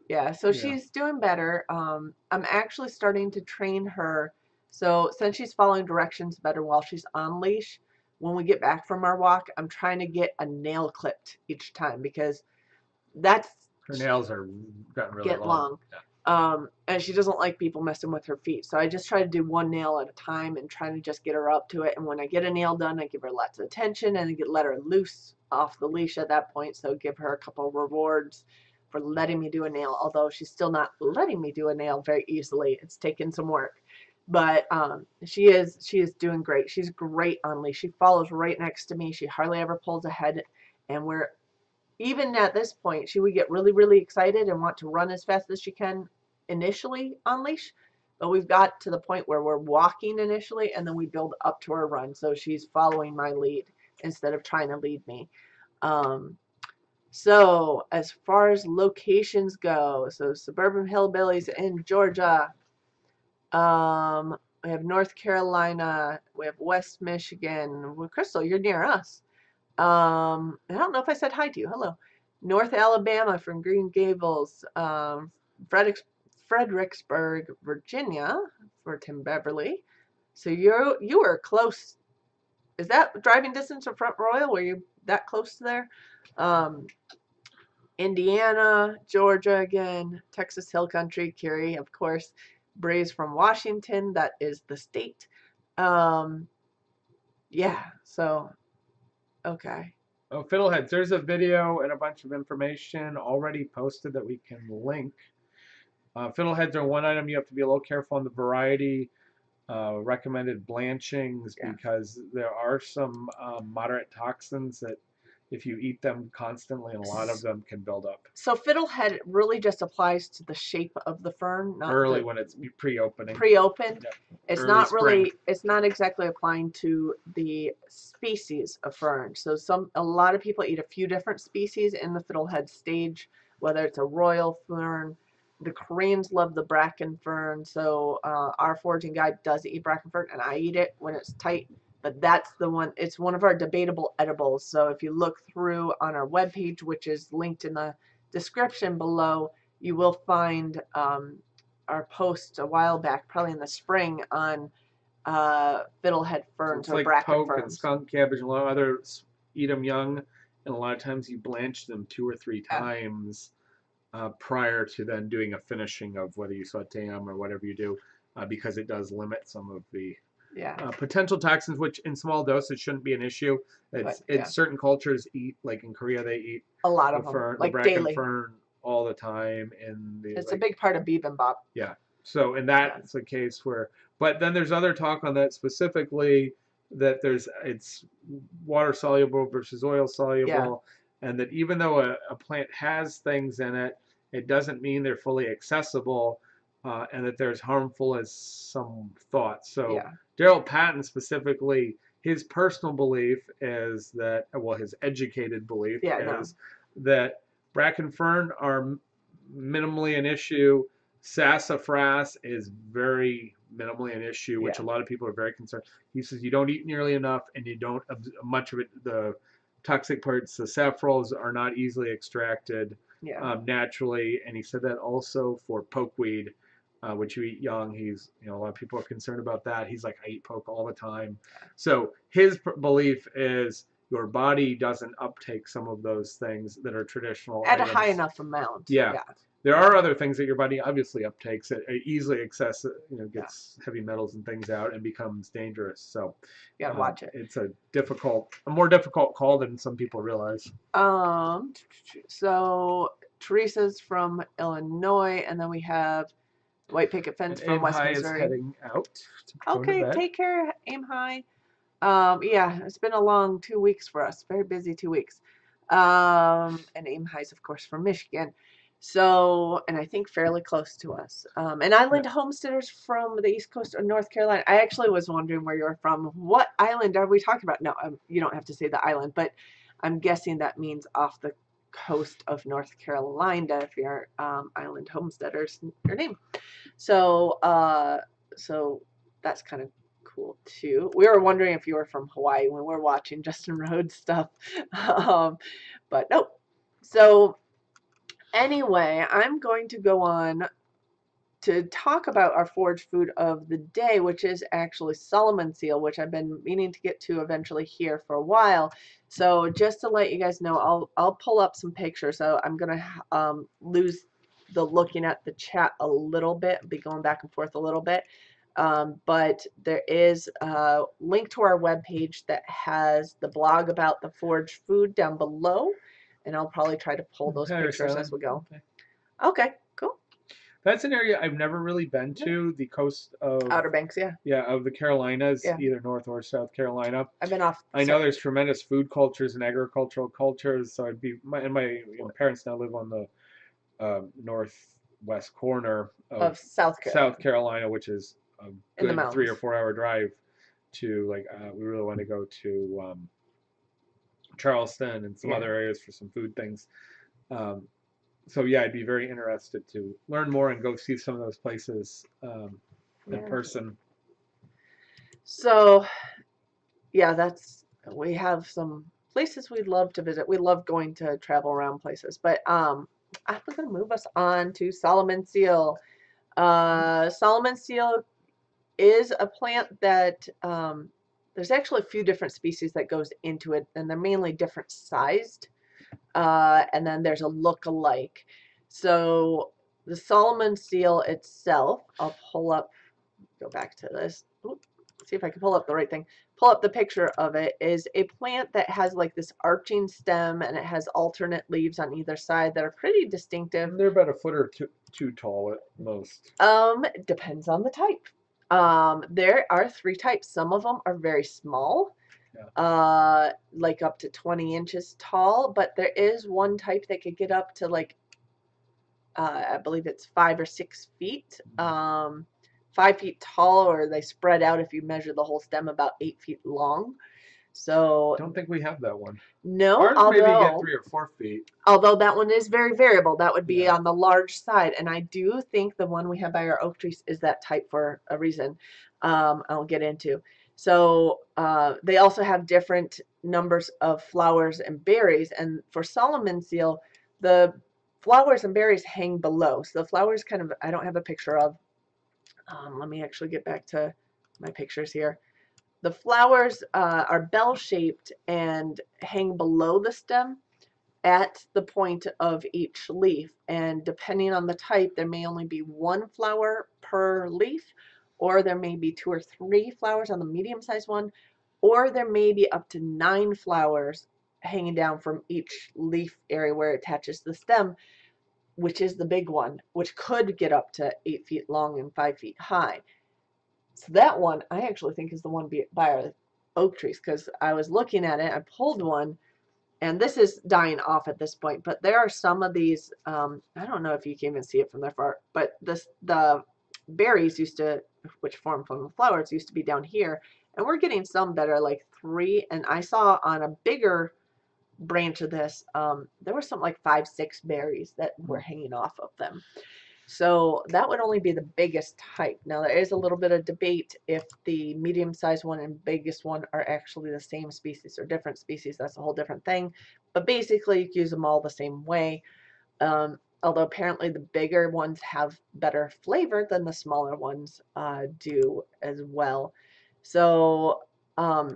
yeah. So yeah. she's doing better. I'm actually starting to train her So since she's following directions better while she's on leash, when we get back from our walk, I'm trying to get a nail clipped each time because that's Her nails are gotten really get long. Yeah. And she doesn't like people messing with her feet. So I just try to do one nail at a time and try to just get her up to it. And when I get a nail done, I give her lots of attention and let her loose off the leash at that point. So give her a couple of rewards for letting me do a nail, although she's still not letting me do a nail very easily. It's taken some work. But she is doing great. She's great on leash. She follows right next to me. She hardly ever pulls ahead, and we're even at this point, she would get really, really excited and want to run as fast as she can initially on leash. But we've got to the point where we're walking initially and then we build up to her run. So she's following my lead instead of trying to lead me. So as far as locations go, so Suburban Hillbillies in Georgia. We have North Carolina. We have West Michigan. Well, Crystal, you're near us. I don't know if I said hi to you. Hello. North Alabama from Green Gables. Fredericksburg, Virginia for Tim Beverly. So you were close. Is that driving distance from Front Royal? Were you that close to there? Indiana, Georgia again, Texas Hill Country, Curie, of course. Braves from Washington, that is the state. Yeah, so okay. Oh, Fiddleheads, there's a video and a bunch of information already posted that we can link. Fiddleheads are one item you have to be a little careful on the variety. Recommended blanchings because there are some moderate toxins that if you eat them constantly, and a lot of them can build up. So fiddlehead really just applies to the shape of the fern, not early when it's pre-opening. Pre-opened. Yep. It's Early not spring. really. It's not exactly applying to the species of fern. So a lot of people eat a few different species in the fiddlehead stage, whether it's a royal fern. The Koreans love the bracken fern, so our foraging guide does eat bracken fern, and I eat it when it's tight. But that's the one. It's one of our debatable edibles. So if you look through on our webpage, which is linked in the description below, you will find our post a while back, probably in the spring, on fiddlehead ferns, so or like bracken poke ferns. And skunk cabbage, and a lot of others eat them young, and a lot of times you blanch them 2 or 3 times prior to then doing a finishing of whether you saute them or whatever you do, because it does limit some of the potential toxins, which in small doses shouldn't be an issue. It's certain cultures eat, like in Korea, they eat a lot of fern, them, like the bracken daily fern all the time, and it's a big part of bibimbap. Yeah. So, and that's a case where, but then there's other talk on that specifically that it's water soluble versus oil soluble, and that even though a plant has things in it, it doesn't mean they're fully accessible, and that they're as harmful as some thought. So, Daryl Patton specifically, his personal belief is that, well, his educated belief is that bracken fern are minimally an issue. Sassafras is very minimally an issue, which a lot of people are very concerned. He says you don't eat nearly enough, and you don't much of it. The toxic parts, the safrols, are not easily extracted naturally. And he said that also for pokeweed, which you eat young. He's, a lot of people are concerned about that. He's like, I eat poke all the time. So his belief is your body doesn't uptake some of those things that are traditional at items. A high enough amount. There are other things that your body obviously uptakes that easily gets heavy metals and things out and becomes dangerous. So you gotta watch it. It's a more difficult call than some people realize. So Teresa's from Illinois, and then we have White Picket Fence from West Missouri. Is heading out. Okay, take care, Aim High. Yeah, it's been a long 2 weeks for us. Very busy 2 weeks. And Aim High's, of course, from Michigan. So, and I think fairly close to us. And Island Homesteaders from the East Coast of North Carolina. I actually was wondering where you're from. What island are we talking about? No, you don't have to say the island, but I'm guessing that means off the coast of North Carolina if you're Island Homesteaders, your name. So, so that's kind of cool too. We were wondering if you were from Hawaii when we're watching Justin Rhodes stuff, but nope. So anyway, I'm going to go on to talk about our foraged food of the day, which is actually Solomon seal, which I've been meaning to get to eventually here for a while. So just to let you guys know, I'll pull up some pictures. So I'm gonna lose the looking at the chat a little bit, be going back and forth a little bit. But there is a link to our webpage that has the blog about the foraged food down below, and I'll probably try to pull those pictures as we go. Okay, cool. That's an area I've never really been to. The coast of Outer Banks, yeah. Yeah, of the Carolinas, Yeah. either North or South Carolina. I've been off. I know there's tremendous food cultures and agricultural cultures. So my parents now live on the northwest corner of South Carolina. South Carolina, which is a good 3 or 4 hour drive to we really want to go to Charleston and some other areas for some food things. So yeah, I'd be very interested to learn more and go see some of those places in person. So yeah, we have some places we'd love to visit. We love going to travel around places, but I'm gonna move us on to Solomon seal. Solomon seal is a plant that there's actually a few different species that goes into it, and they're mainly different sized. And then there's a look-alike. So the Solomon seal itself, I'll go back to this. See if I can pull up the right thing. Pull up the picture of it. Is a plant that has like this arching stem, and it has alternate leaves on either side that are pretty distinctive. They're about a foot or two tall at most. Depends on the type. There are 3 types. Some of them are very small. Like up to 20 inches tall, but there is one type that could get up to like I believe it's 5 or 6 feet, 5 feet tall, or they spread out if you measure the whole stem about 8 feet long. So I don't think we have that one. No, ours maybe get 3 or 4 feet. Although that one is very variable, that would be on the large side, and I do think the one we have by our oak trees is that type for a reason. I'll get into. So they also have different numbers of flowers and berries, and for Solomon seal, the flowers and berries hang below. So the flowers kind of, I don't have a picture of. Let me actually get back to my pictures here. The flowers are bell-shaped and hang below the stem at the point of each leaf, and depending on the type, there may only be 1 flower per leaf, or there may be 2 or 3 flowers on the medium-sized one, or there may be up to 9 flowers hanging down from each leaf area where it attaches to the stem, which is the big one, which could get up to 8 feet long and 5 feet high. So that one I actually think is the one by our oak trees, because I was looking at it, I pulled one, and this is dying off at this point, but there are some of these, I don't know if you can even see it from there far, but the berries which form from the flowers, used to be down here, and we're getting some that are like 3, and I saw on a bigger branch of this, there were something like 5, 6 berries that were hanging off of them. So that would only be the biggest type. Now there is a little bit of debate if the medium-sized one and biggest one are actually the same species or different species. That's a whole different thing. But basically you can use them all the same way. Although apparently the bigger ones have better flavor than the smaller ones do as well. So let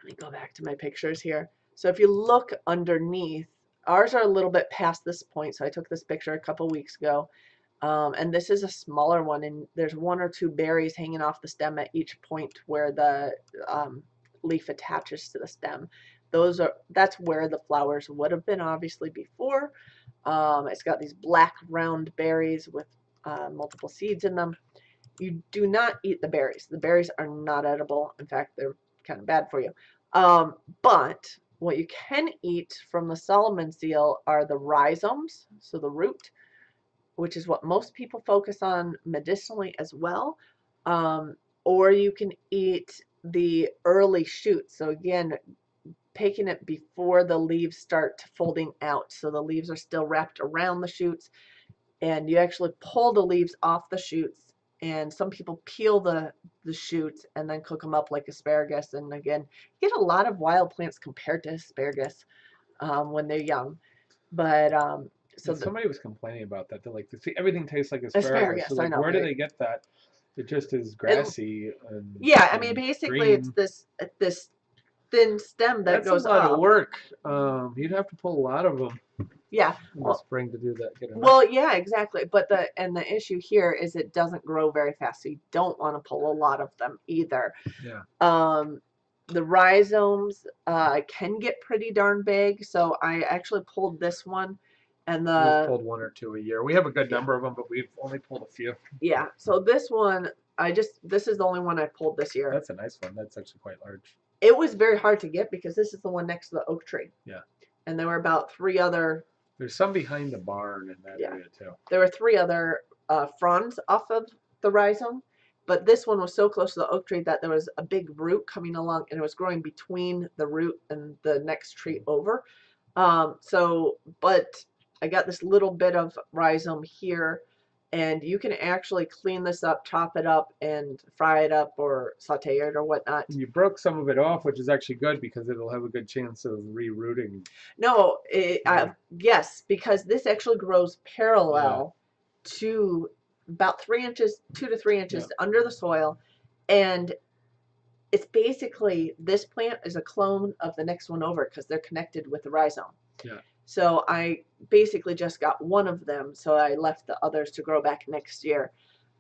me go back to my pictures here. So if you look underneath, ours are a little bit past this point, so I took this picture a couple weeks ago. And this is a smaller one, and there's 1 or 2 berries hanging off the stem at each point where the leaf attaches to the stem. That's where the flowers would have been obviously before. It's got these black round berries with multiple seeds in them. You do not eat the berries. The berries are not edible. In fact, they're kind of bad for you. But what you can eat from the Solomon seal are the rhizomes, so the root, which is what most people focus on medicinally as well. Or you can eat the early shoots. So again, taking it before the leaves start folding out. So the leaves are still wrapped around the shoots, and you actually pull the leaves off the shoots. And some people peel the shoots and then cook them up like asparagus. And again, you get a lot of wild plants compared to asparagus when they're young. But So And somebody was complaining about that. They're like, see, everything tastes like asparagus. So asparagus, I like, know, where do right? they get that? It just is It, grassy and, yeah, I mean, and basically, it's green. this thin stem that That's a goes lot of up. work. You'd have to pull a lot of them Yeah. in the Well, spring to do that. Get enough. well, yeah, exactly. But the issue here is it doesn't grow very fast, so you don't want to pull a lot of them either. Yeah. Um, the rhizomes can get pretty darn big, so I actually pulled this one, and We've pulled one or two a year. We have a good yeah, number of them, but we've only pulled a few. yeah. So this one, this is the only one I pulled this year. That's a nice one. That's actually quite large. It was very hard to get because this is the one next to the oak tree. Yeah. And there were about three other. There's some behind the barn in that Yeah. area too. There were three other fronds off of the rhizome, but this one was so close to the oak tree that there was a big root coming along, and it was growing between the root and the next tree over. But I got this little bit of rhizome here, and you can actually clean this up, chop it up, and fry it up or saute it or whatnot. And you broke some of it off, which is actually good because it'll have a good chance of rerooting. No, yes, because this actually grows parallel to about 3 inches, 2 to 3 inches under the soil, and it's basically this plant is a clone of the next one over because they're connected with the rhizome. Yeah. So I basically just got one of them, so I left the others to grow back next year,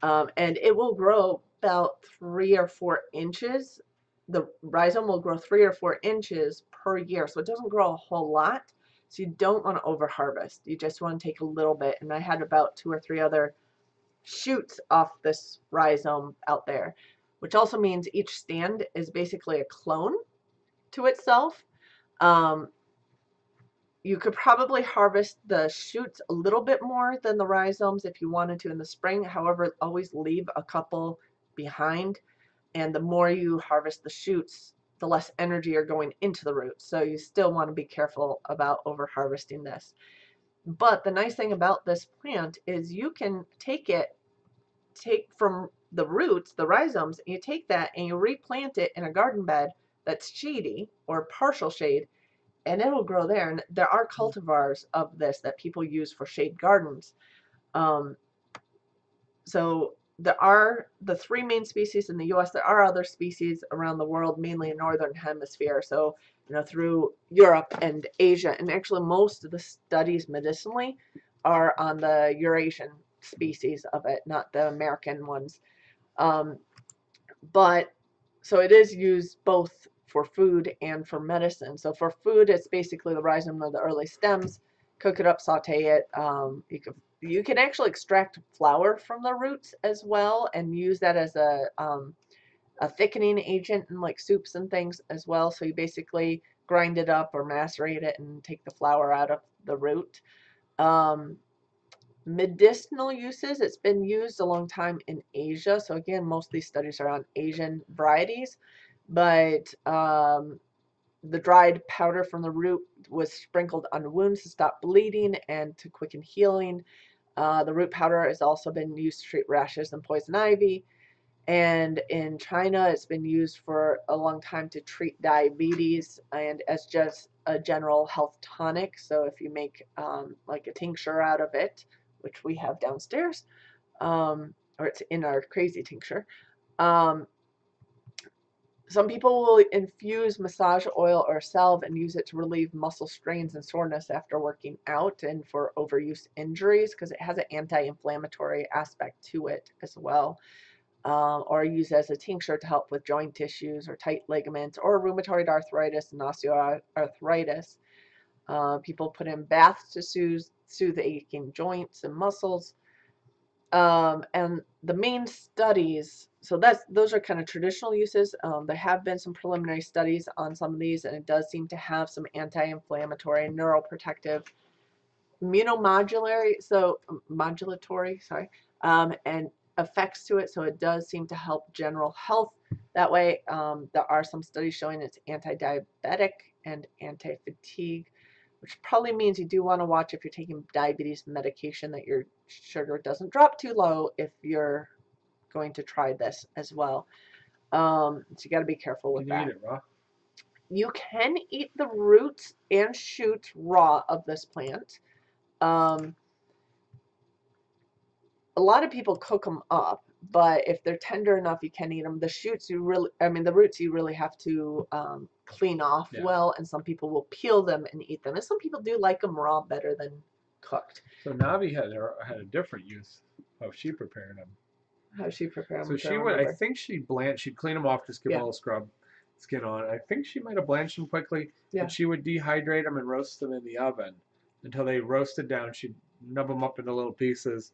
and it will grow about 3 or 4 inches. The rhizome will grow 3 or 4 inches per year, so it doesn't grow a whole lot. So you don't want to over harvest. You just want to take a little bit, and I had about 2 or 3 other shoots off this rhizome out there, which also means each stand is basically a clone to itself. Um, you could probably harvest the shoots a little bit more than the rhizomes if you wanted to in the spring. However, always leave a couple behind. And the more you harvest the shoots, the less energy are going into the roots. So you still want to be careful about over harvesting this. But the nice thing about this plant is you can take from the roots, the rhizomes, and you take that and you replant it in a garden bed that's shady or partial shade, and it'll grow there. And there are cultivars of this that people use for shade gardens. Um, so there are the three main species in the U.S. There are other species around the world, mainly in northern hemisphere. So through Europe and Asia, and actually most of the studies medicinally are on the Eurasian species of it, not the American ones. Um, but so it is used both for food and for medicine. So for food, it's basically the rhizome of the early stems. Cook it up, saute it. You can actually extract flour from the roots as well and use that as a thickening agent in like soups and things as well. So you basically grind it up or macerate it and take the flour out of the root. Um, Medicinal uses, it's been used a long time in Asia. So again, most of these studies are on Asian varieties, but the dried powder from the root was sprinkled on wounds to stop bleeding and to quicken healing. The root powder has also been used to treat rashes and poison ivy. And in China, it's been used for a long time to treat diabetes and as just a general health tonic. So if you make like a tincture out of it, which we have downstairs, or it's in our crazy tincture, um, some people will infuse massage oil or salve and use it to relieve muscle strains and soreness after working out and for overuse injuries because it has an anti-inflammatory aspect to it as well. Or use as a tincture to help with joint issues or tight ligaments or rheumatoid arthritis and osteoarthritis. People put in baths to soothe aching joints and muscles. And the main studies, so those are kind of traditional uses. There have been some preliminary studies on some of these, and it does seem to have some anti-inflammatory, neuroprotective, modulatory, sorry, and effects to it. So it does seem to help general health that way. There are some studies showing it's anti-diabetic and anti-fatigue, which probably means you do want to watch if you're taking diabetes medication that your sugar doesn't drop too low if you're going to try this as well. So you got to be careful with that. Can you eat it raw? You can eat the roots and shoots raw of this plant. Um, a lot of people cook them up, but if they're tender enough, you can eat them. The shoots, the roots, you really have to clean off well, and some people will peel them and eat them, and some people do like them raw better than cooked. So Navi had a different use of she prepared them. How she prepare them? So she would, I think she'd clean them off, just give them a little scrub skin on. I think she might have blanched them quickly, but she would dehydrate them and roast them in the oven until they roasted down. She'd nub them up into little pieces,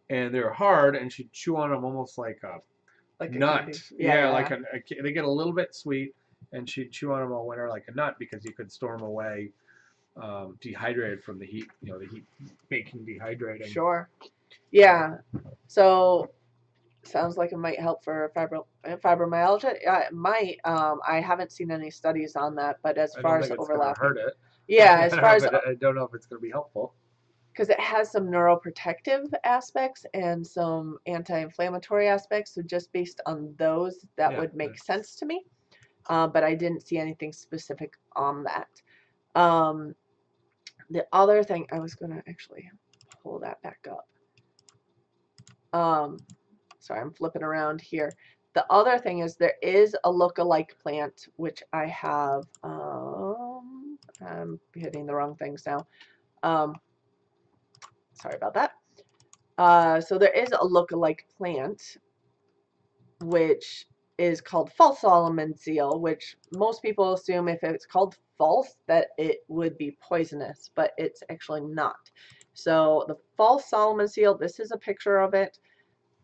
and they're hard, and she'd chew on them almost like a nut. Like they get a little bit sweet, and she'd chew on them all winter like a nut because you could store them away dehydrated from the heat. The heat making dehydrating. Sure. Yeah. So sounds like it might help for fibromyalgia. Yeah, it might. I haven't seen any studies on that, but as far as overlapping, hurt it. Yeah, as far as I don't know if it's going to be helpful. Because it has some neuroprotective aspects and some anti-inflammatory aspects. So just based on those, that would make sense to me. But I didn't see anything specific on that. The other thing, I was going to actually pull that back up. Sorry, I'm flipping around here. The other thing is there is a look-alike plant, which I have, I'm hitting the wrong things now. Sorry about that. So there is a look-alike plant, which is called false Solomon seal, which most people assume if it's called false that it would be poisonous, but it's actually not. So the false Solomon seal, this is a picture of it.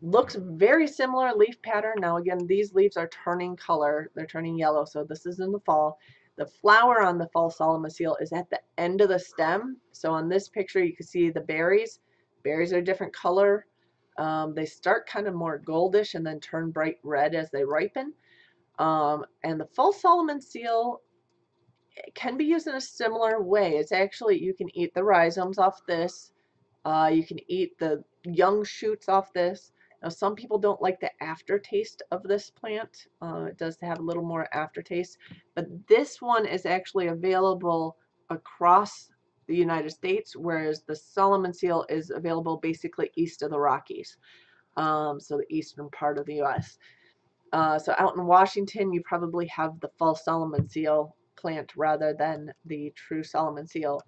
Looks very similar leaf pattern. Now again, these leaves are turning color. They're turning yellow, so this is in the fall. The flower on the false Solomon seal is at the end of the stem. So on this picture, you can see the berries. Berries are a different color. They start kind of more goldish and then turn bright red as they ripen. And the false Solomon seal can be used in a similar way. It's actually, you can eat the rhizomes off this. You can eat the young shoots off this. Now, some people don't like the aftertaste of this plant. It does have a little more aftertaste, but this one is actually available across the United States, whereas the Solomon seal is available basically east of the Rockies, so the eastern part of the U.S. So out in Washington, you probably have the false Solomon seal plant rather than the true Solomon seal.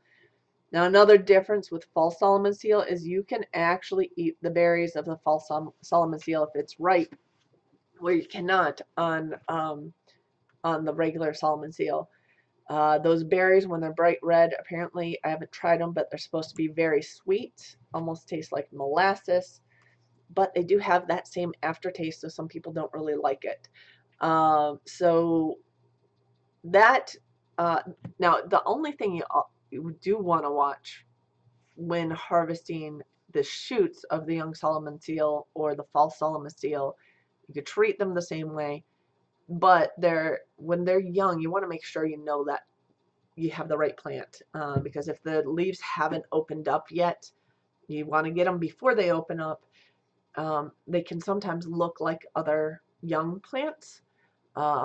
Now, another difference with false Solomon seal is you can actually eat the berries of the false Solomon seal if it's ripe, where you cannot on the regular Solomon seal. Those berries, when they're bright red, apparently, I haven't tried them, but they're supposed to be very sweet, almost taste like molasses, but they do have that same aftertaste, so some people don't really like it. So that, now, the only thing you do want to watch when harvesting the shoots of the young Solomon seal or the false Solomon seal, you could treat them the same way, but when they're young, you want to make sure you know that you have the right plant, because if the leaves haven't opened up yet, you want to get them before they open up. They can sometimes look like other young plants.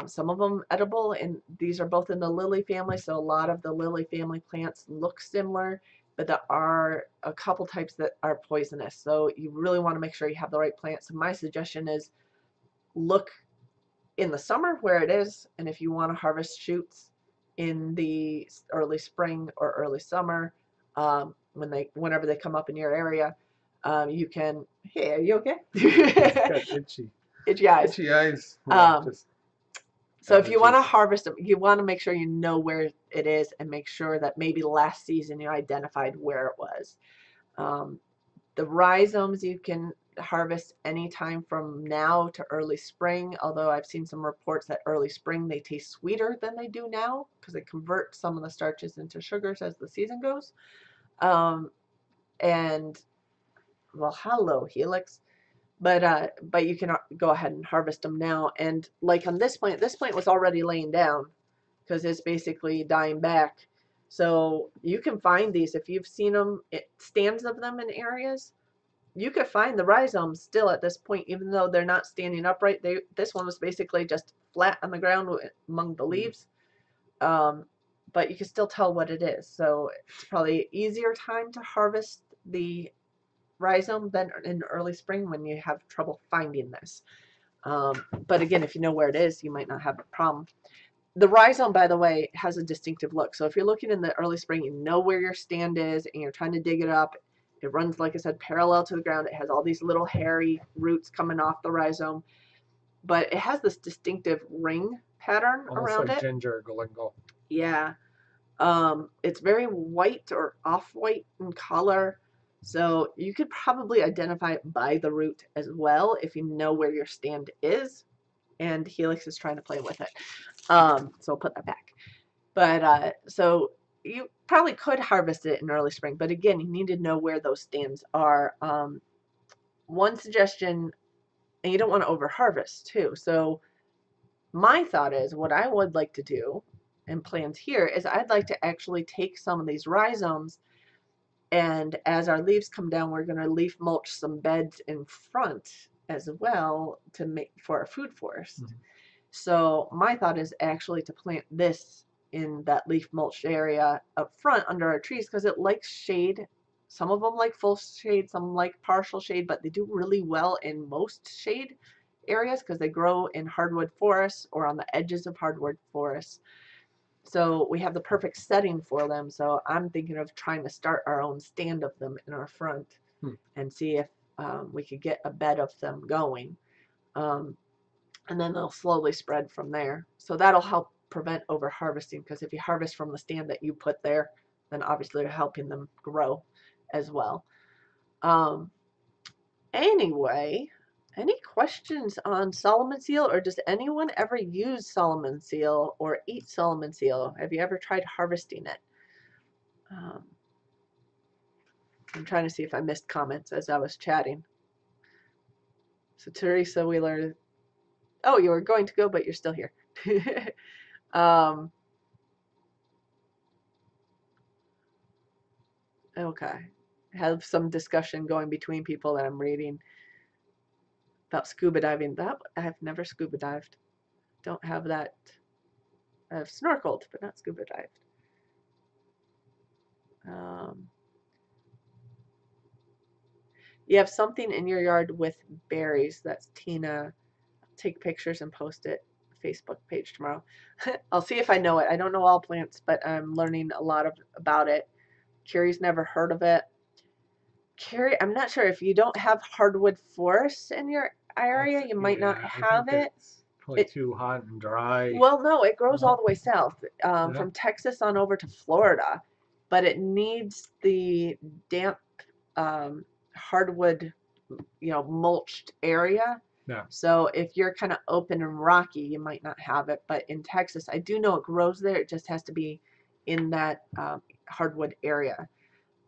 Some of them edible, and these are both in the lily family, so a lot of the lily family plants look similar, but there are a couple types that are poisonous, so you really want to make sure you have the right plant. So my suggestion is look in the summer where it is, and if you want to harvest shoots in the early spring or early summer, whenever they come up in your area, you can. Hey, are you okay? Itchy. Itchy eyes. Itchy eyes. So if you want to harvest them, you want to make sure you know where it is and make sure that maybe last season you identified where it was. The rhizomes you can harvest anytime from now to early spring, although I've seen some reports that early spring they taste sweeter than they do now because they convert some of the starches into sugars as the season goes. And, well, hello, Helix. But you can go ahead and harvest them now. And like on this plant was already laying down because it's basically dying back. So you can find these if you've seen them, stands of them in areas. You could find the rhizomes still at this point, even though they're not standing upright. This one was basically just flat on the ground among the leaves. but you can still tell what it is. So it's probably easier time to harvest the rhizome than in early spring when you have trouble finding this. But again, if you know where it is, you might not have a problem. The rhizome, by the way, has a distinctive look. So if you're looking in the early spring, you know where your stand is and you're trying to dig it up. It runs, like I said, parallel to the ground. It has all these little hairy roots coming off the rhizome, but it has this distinctive ring pattern Almost around like it. ginger galingo. Yeah. It's very white or off-white in color. So you could probably identify it by the root as well if you know where your stand is. And Helix is trying to play with it. So I'll put that back. But so you probably could harvest it in early spring, but again, you need to know where those stands are. One suggestion, and you don't want to over harvest too. So my thought is what I would like to do and plans here is I'd like to actually take some of these rhizomes, and as our leaves come down, we're going to leaf mulch some beds in front as well to make for a food forest. Mhm. So my thought is actually to plant this in that leaf mulched area up front under our trees because it likes shade. Some of them like full shade, some like partial shade, but they do really well in most shade areas because they grow in hardwood forests or on the edges of hardwood forests. So we have the perfect setting for them. So I'm thinking of trying to start our own stand of them in our front and see if we could get a bed of them going. And then they'll slowly spread from there. So that'll help prevent over harvesting because if you harvest from the stand that you put there, then obviously you're helping them grow as well. Anyway, any questions on Solomon seal, or does anyone ever use Solomon seal or eat Solomon seal? Have you ever tried harvesting it? I'm trying to see if I missed comments as I was chatting. So Teresa Wheeler, oh, you were going to go, but you're still here. Okay. Have some discussion going between people that I'm reading about scuba diving. That I've never scuba dived. Don't have that. I've snorkeled, but not scuba dived. You have something in your yard with berries. That's Tina. Take pictures and post it. Facebook page tomorrow. I'll see if I know it. I don't know all plants, but I'm learning a lot about it. Carrie's never heard of it. Carrie, I'm not sure if you don't have hardwood forests in your area, you might not have it. It's probably too hot and dry. Well, no, it grows all the way south, from Texas on over to Florida, but it needs the damp hardwood, mulched area. Yeah. So if you're kind of open and rocky, you might not have it. But in Texas, I do know it grows there. It just has to be in that hardwood area.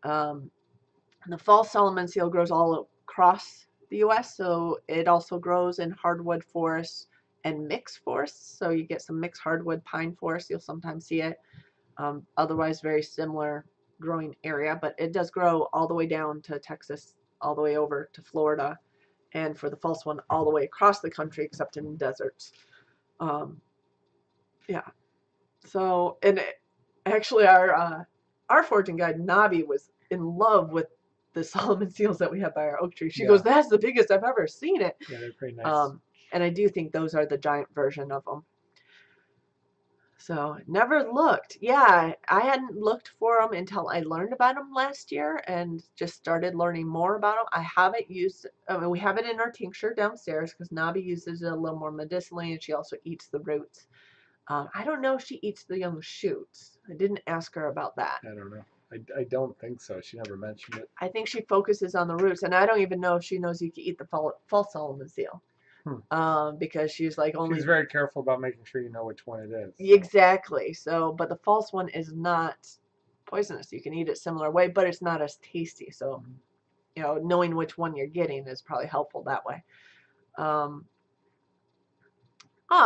The false Solomon seal grows all across the U.S., so it also grows in hardwood forests and mixed forests. So you get some mixed hardwood pine forests. You'll sometimes see it. Otherwise, very similar growing area, but it does grow all the way down to Texas, all the way over to Florida, and for the false one, all the way across the country, except in deserts. Yeah. So, and actually, our foraging guide Nabi was in love with the Solomon seals that we have by our oak tree. She goes, "That's the biggest I've ever seen it." Yeah, they're pretty nice. And I do think those are the giant version of them. So never looked. Yeah, I hadn't looked for them until I learned about them last year and just started learning more about them. I haven't used, we have it in our tincture downstairs because Nabi uses it a little more medicinally, and she also eats the roots. I don't know if she eats the young shoots. I didn't ask her about that. I don't know. I don't think so. She never mentioned it. I think she focuses on the roots, and I don't even know if she knows you can eat the false Solomon seal. Because she's like only. She's very careful about making sure you know which one it is. Exactly. So, but the false one is not poisonous. You can eat it similar way, but it's not as tasty. So, knowing which one you're getting is probably helpful that way.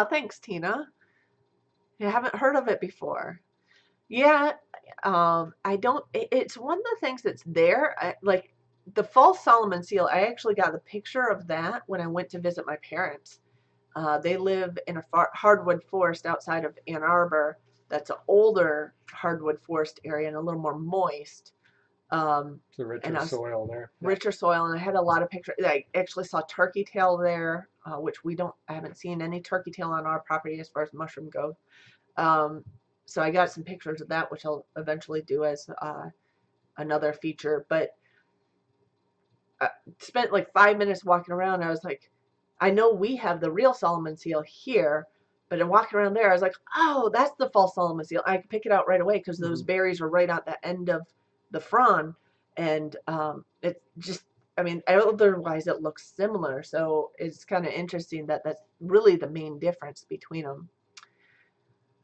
Thanks, Tina. I haven't heard of it before. Yeah, I don't. It's one of the things that's there. Like the false Solomon seal. I actually got the picture of that when I went to visit my parents. They live in a hardwood forest outside of Ann Arbor, that's an older hardwood forest area and a little more moist. It's a richer And I was soil there. richer soil, and I had a lot of pictures. I actually saw turkey tail there, which I haven't seen any turkey tail on our property as far as mushroom goes. So I got some pictures of that, which I'll eventually do as another feature. But I spent like 5 minutes walking around. I was like, I know we have the real Solomon seal here, but in walking around there, I was like, oh, that's the false Solomon seal. I could pick it out right away because those berries were right at the end of the frond, and it's just, I mean, otherwise it looks similar. So it's kind of interesting that that's really the main difference between them.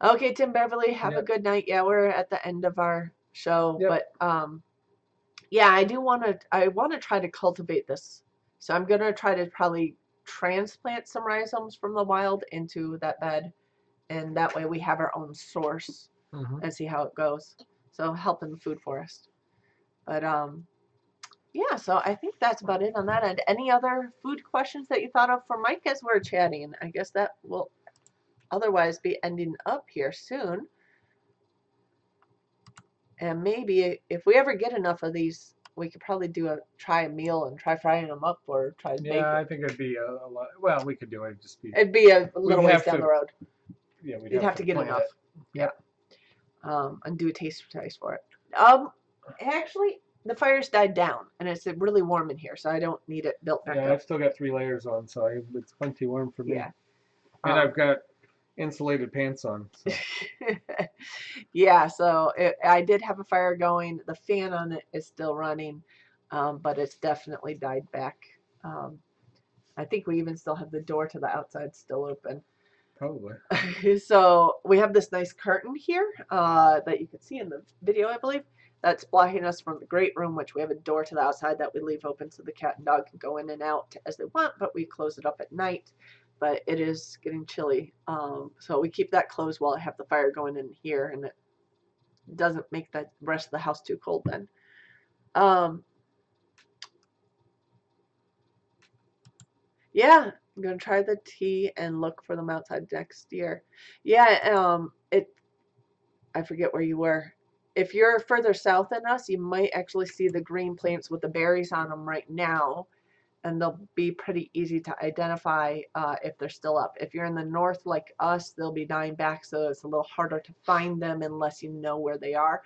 Okay, Tim Beverly, have a good night. Yeah, we're at the end of our show, but yeah, I want to try to cultivate this. So I'm going to try to probably transplant some rhizomes from the wild into that bed, and that way we have our own source and see how it goes. So helping the food forest. But yeah, so I think that's about it on that end. Any other food questions that you thought of for Mike as we're chatting? I guess that will otherwise be ending up here soon. And maybe if we ever get enough of these, we could probably try a meal and try frying them up or try to bake Yeah, it. I think it'd be a lot. Well, we could do it. It'd be a little ways down the road. Yeah, You'd have to get enough. Yeah. And do a taste test for it. Actually, the fire's died down, and it's really warm in here, so I don't need it built back up. I've still got 3 layers on, so it's plenty warm for me. Yeah. And I've got insulated pants on. So. Yeah, so I did have a fire going. The fan on it is still running, but it's definitely died back. I think we even still have the door to the outside still open. Probably. So we have this nice curtain here that you can see in the video, I believe, that's blocking us from the great room, which we have a door to the outside that we leave open so the cat and dog can go in and out as they want, but we close it up at night. But it is getting chilly, so we keep that closed while I have the fire going in here, and it doesn't make the rest of the house too cold then. Yeah, I'm gonna try the tea and look for them outside next year. Yeah, I forget where you were. If you're further south than us, you might actually see the green plants with the berries on them right now, and they'll be pretty easy to identify if they're still up. If you're in the north like us, they'll be dying back, so it's a little harder to find them unless you know where they are.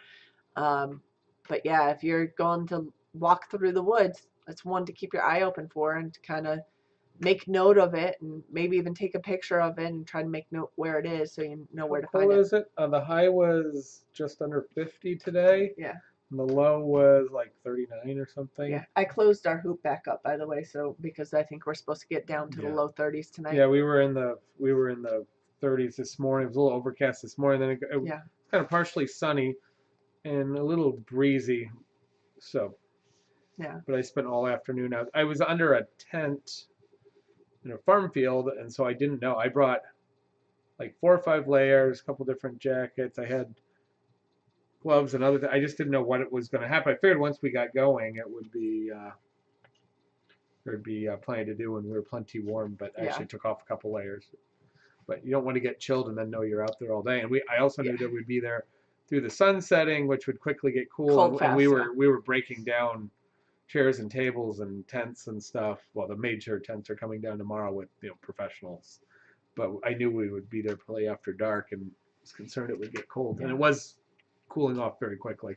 But yeah, if you're going to walk through the woods, that's one to keep your eye open for and to kind of make note of it and maybe even take a picture of it and try to make note where it is so you know where to find it. How cold is it? The high was just under 50 today. Yeah. And the low was like 39 or something. Yeah, I closed our hoop back up, by the way, so because I think we're supposed to get down to the low 30s tonight. Yeah, we were in the 30s this morning. It was a little overcast this morning. Then it kind of partially sunny and a little breezy. So. Yeah. But I spent all afternoon out. I was under a tent in a farm field, and so I didn't know. I brought like 4 or 5 layers, a couple different jackets. I had gloves and other things. I just didn't know what it was going to happen. I figured once we got going, it would be there'd be plenty to do, and we were plenty warm. But I actually took off a couple layers. But you don't want to get chilled and then know you're out there all day. And I also knew that we'd be there through the sun setting, which would quickly get cool. And we were breaking down chairs and tables and tents and stuff. Well, the major tents are coming down tomorrow with professionals, but I knew we would be there probably after dark, and was concerned it would get cold, and it was cooling off very quickly.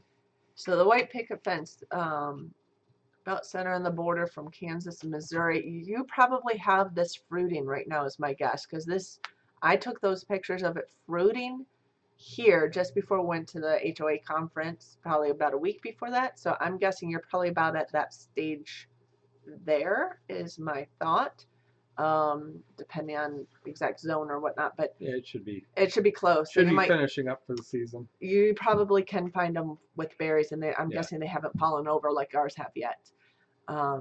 So the white picket fence, about center on the border from Kansas and Missouri. You probably have this fruiting right now, is my guess, because I took those pictures of it fruiting here just before we went to the HOA conference, probably about a week before that. So I'm guessing you're probably about at that stage there, is my thought, depending on exact zone or whatnot. But yeah, it should be close. Should be finishing up for the season. You probably can find them with berries, and I'm guessing they haven't fallen over like ours have yet.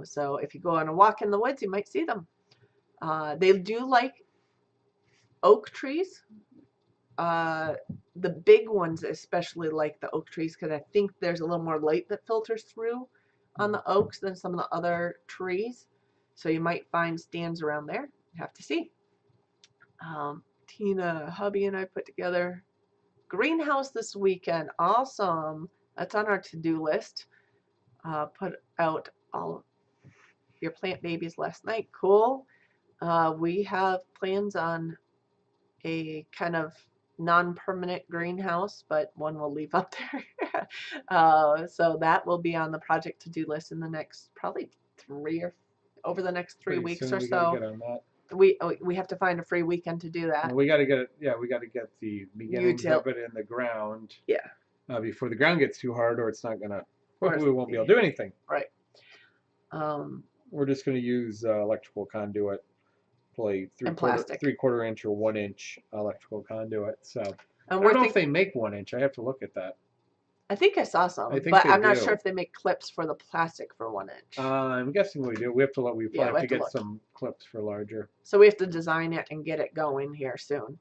So if you go on a walk in the woods, you might see them. They do like oak trees. The big ones especially like the oak trees because I think there's a little more light that filters through on the oaks than some of the other trees. So you might find stands around there. You have to see. Tina, hubby, and I put together greenhouse this weekend. Awesome. That's on our to-do list. Put out all your plant babies last night. Cool. We have plans on a kind of non-permanent greenhouse, but one we'll leave up there. So that will be on the project to-do list in the next probably over the next 3 weeks soon or we gotta so. get on that. We have to find a free weekend to do that. Well, we got to get it. Yeah, we got to get the beginnings of it in the ground. Yeah. Before the ground gets too hard, or it's not gonna. Or We won't be able to do anything. Right. We're just gonna use electrical conduit, play plastic. 3/4 inch or 1 inch electrical conduit. So I And don't know if they make 1 inch. I have to look at that. I think I saw some, I think but they I'm not do. sure if they make clips for the plastic for 1 inch. I'm guessing we do. We have to look. We Yeah, probably we have to have to get some clips for larger. So we have to design it and get it going here soon.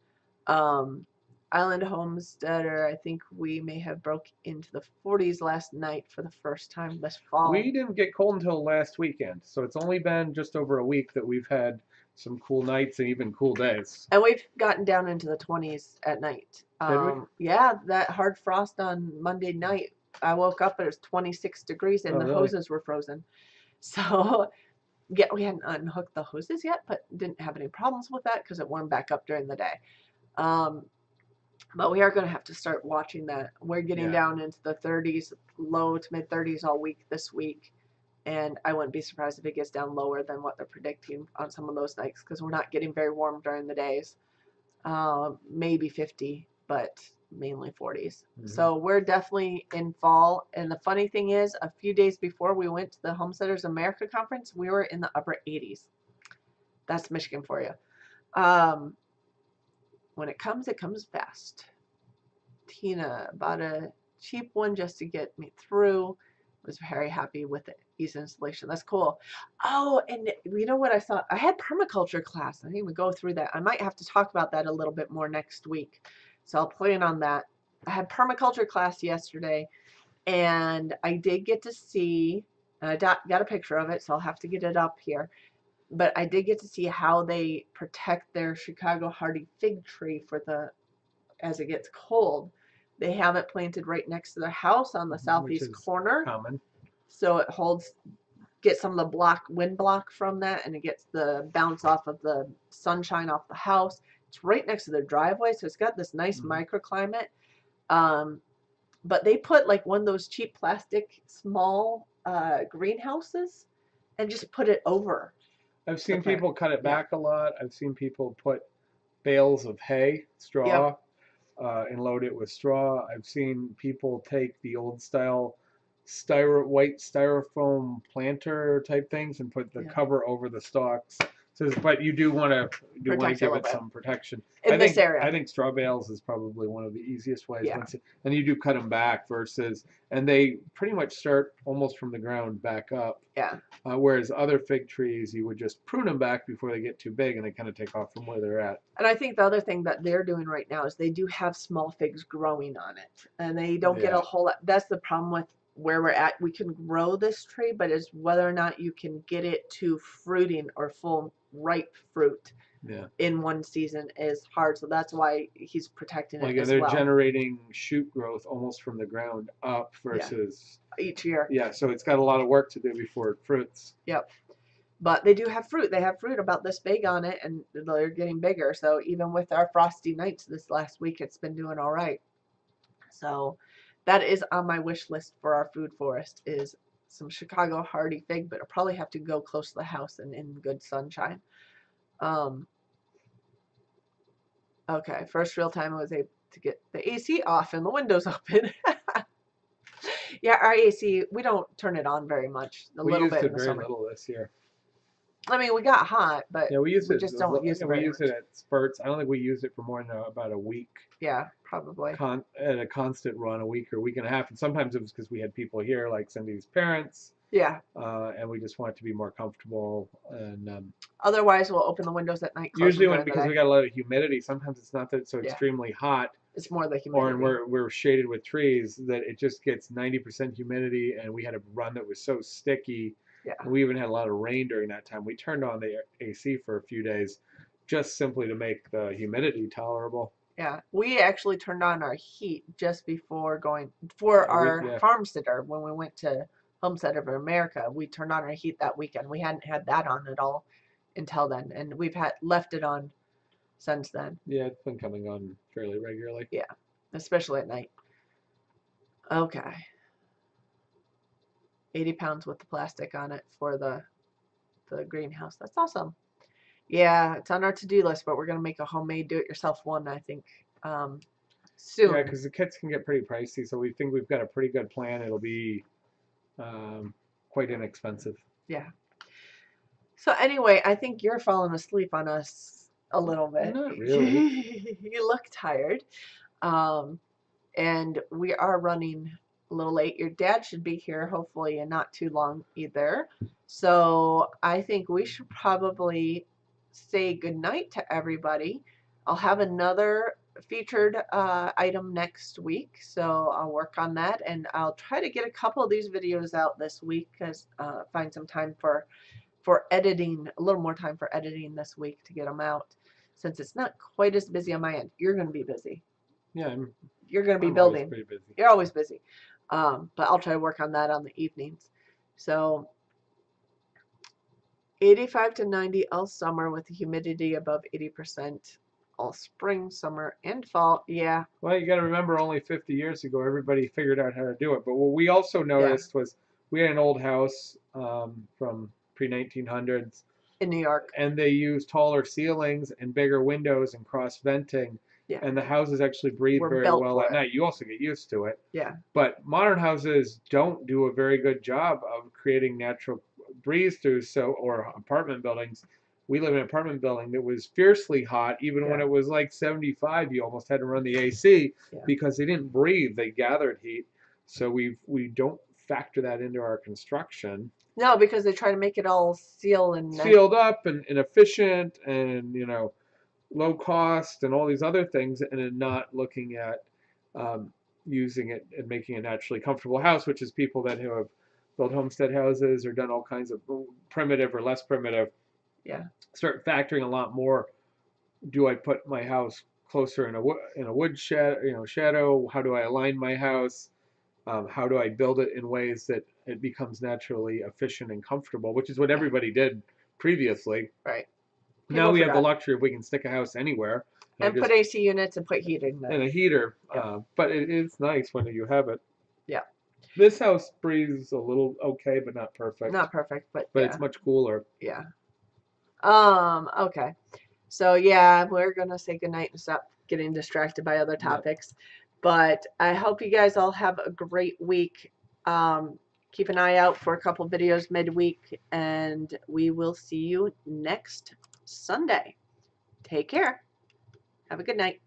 Island Homesteader, I think we may have broke into the 40s last night for the first time this fall. We didn't get cold until last weekend, so it's only been just over a week that we've had some cool nights and even cool days. And we've gotten down into the 20s at night. Did we? Yeah, that hard frost on Monday night, I woke up and it was 26 degrees and the really? hoses were frozen. So yeah, we hadn't unhooked the hoses yet, but didn't have any problems with that because it warmed back up during the day. But we are going to have to start watching that. We're getting down into the 30s, low to mid 30s all week this week. And I wouldn't be surprised if it gets down lower than what they're predicting on some of those nights because we're not getting very warm during the days. Maybe 50, but mainly 40s. So we're definitely in fall. And the funny thing is, a few days before we went to the Homesteaders America conference, we were in the upper 80s. That's Michigan for you. When it comes fast. Tina bought a cheap one just to get me through. Was very happy with the ease installation. That's cool. Oh, and you know what I saw? I had permaculture class. I didn't even go through that. I might have to talk about that a little bit more next week. So I'll plan on that. I had permaculture class yesterday, and I did get to see, and I got a picture of it, so I'll have to get it up here. But I did get to see how they protect their Chicago hardy fig tree for as it gets cold. They have it planted right next to their house on the southeast corner. Common. So it gets some of the wind block from that, and it gets the bounce off of the sunshine off the house. It's right next to their driveway, so it's got this nice microclimate. But they put like one of those cheap plastic small greenhouses and just put it over. I've seen people cut it back a lot. I've seen people put bales of hay, straw, and load it with straw. I've seen people take the old style white styrofoam planter type things and put the cover over the stalks. But you do want to give it some protection. In this area. I think straw bales is probably one of the easiest ways. And you do cut them back and they pretty much start almost from the ground back up. Yeah. Whereas other fig trees, you would just prune them back before they get too big and they kind of take off from where they're at. And I think the other thing that they're doing right now is they do have small figs growing on it. And they don't get a whole lot. That's the problem with where we're at. We can grow this tree, but it's whether or not you can get it to fruiting or full ripe fruit in one season is hard. So that's why he's protecting it as well. They're generating shoot growth almost from the ground up versus each year. Yeah, so it's got a lot of work to do before it fruits. Yep. But they do have fruit. They have fruit about this big on it, and they're getting bigger. So even with our frosty nights this last week, it's been doing all right. So that is on my wish list for our food forest is some Chicago hardy fig, but I'll probably have to go close to the house and in good sunshine. Okay, first real time I was able to get the AC off and the windows open. Yeah, our AC, we don't turn it on very much. We used it very little this year. I mean, we got hot, but we just don't use it very much. We use it at spurts. I don't think we use it for more than about a week. Yeah, probably. At a constant run, a week or week and a half. And sometimes it was because we had people here, like Cindy's parents. Yeah. And we just want it to be more comfortable. And otherwise, we'll open the windows at night. Usually, because we got a lot of humidity, sometimes it's not that it's so extremely hot. It's more the humidity. Or we're shaded with trees that it just gets 90% humidity, and we had a run that was so sticky. Yeah. We even had a lot of rain during that time. We turned on the AC for a few days, just simply to make the humidity tolerable. Yeah, we actually turned on our heat just before going for our Yeah. farm sitter when we went to Homestead of America. We turned on our heat that weekend. We hadn't had that on at all until then, and we've had left it on since then. Yeah, it's been coming on fairly regularly. Yeah, especially at night. Okay, 80 pounds with the plastic on it for the greenhouse. That's awesome. Yeah, it's on our to-do list, but we're gonna make a homemade do-it-yourself one, I think, Yeah, soon. because the kits can get pretty pricey, so we think we've got a pretty good plan. It'll be um, quite inexpensive. Yeah. So anyway, I think you're falling asleep on us a little bit. Not really. You look tired. Um, and we are running a little late. Your dad should be here hopefully in not too long either. So I think we should probably say goodnight to everybody. I'll have another featured item next week, so I'll work on that, and I'll try to get a couple of these videos out this week because find some time for editing, a little more time for editing this week to get them out, since it's not quite as busy on my end. You're going to be busy. Yeah, You're going to be I'm always building. pretty busy. You're always busy. But I'll try to work on that on the evenings. So 85 to 90 all summer with the humidity above 80% all spring, summer, and fall. Yeah, Well, you got to remember, only 50 years ago, everybody figured out how to do it. But what we also noticed was we had an old house from pre-1900s, in New York. and they used taller ceilings and bigger windows and cross venting. Yeah. And the houses actually breathe Were very built well for at it. night. You also get used to it. Yeah. But modern houses don't do a very good job of creating natural breeze through, or apartment buildings. We live in an apartment building that was fiercely hot. Even when Yeah. it was like 75, you almost had to run the AC Yeah. because they didn't breathe. They gathered heat. So we don't factor that into our construction. No, because they try to make it all sealed Sealed up and efficient and, low cost and all these other things, and then not looking at using it and making a naturally comfortable house, which is people that who have built homestead houses or done all kinds of primitive or less primitive. Yeah. Start factoring a lot more. Do I put my house closer in a wood shed, shadow? How do I align my house? How do I build it in ways that it becomes naturally efficient and comfortable, which is what everybody did previously. Right. Now People we have the forgot. luxury of we can stick a house anywhere And put AC units and put heat in and there. a heater. Yep. But it is nice when you have it. Yeah. This house breathes a little okay, but not perfect. Not perfect, but But yeah. it's much cooler. Yeah. Okay. So yeah, we're gonna say goodnight and stop getting distracted by other topics. But I hope you guys all have a great week. Keep an eye out for a couple videos midweek, and we will see you next Sunday. Take care. Have a good night.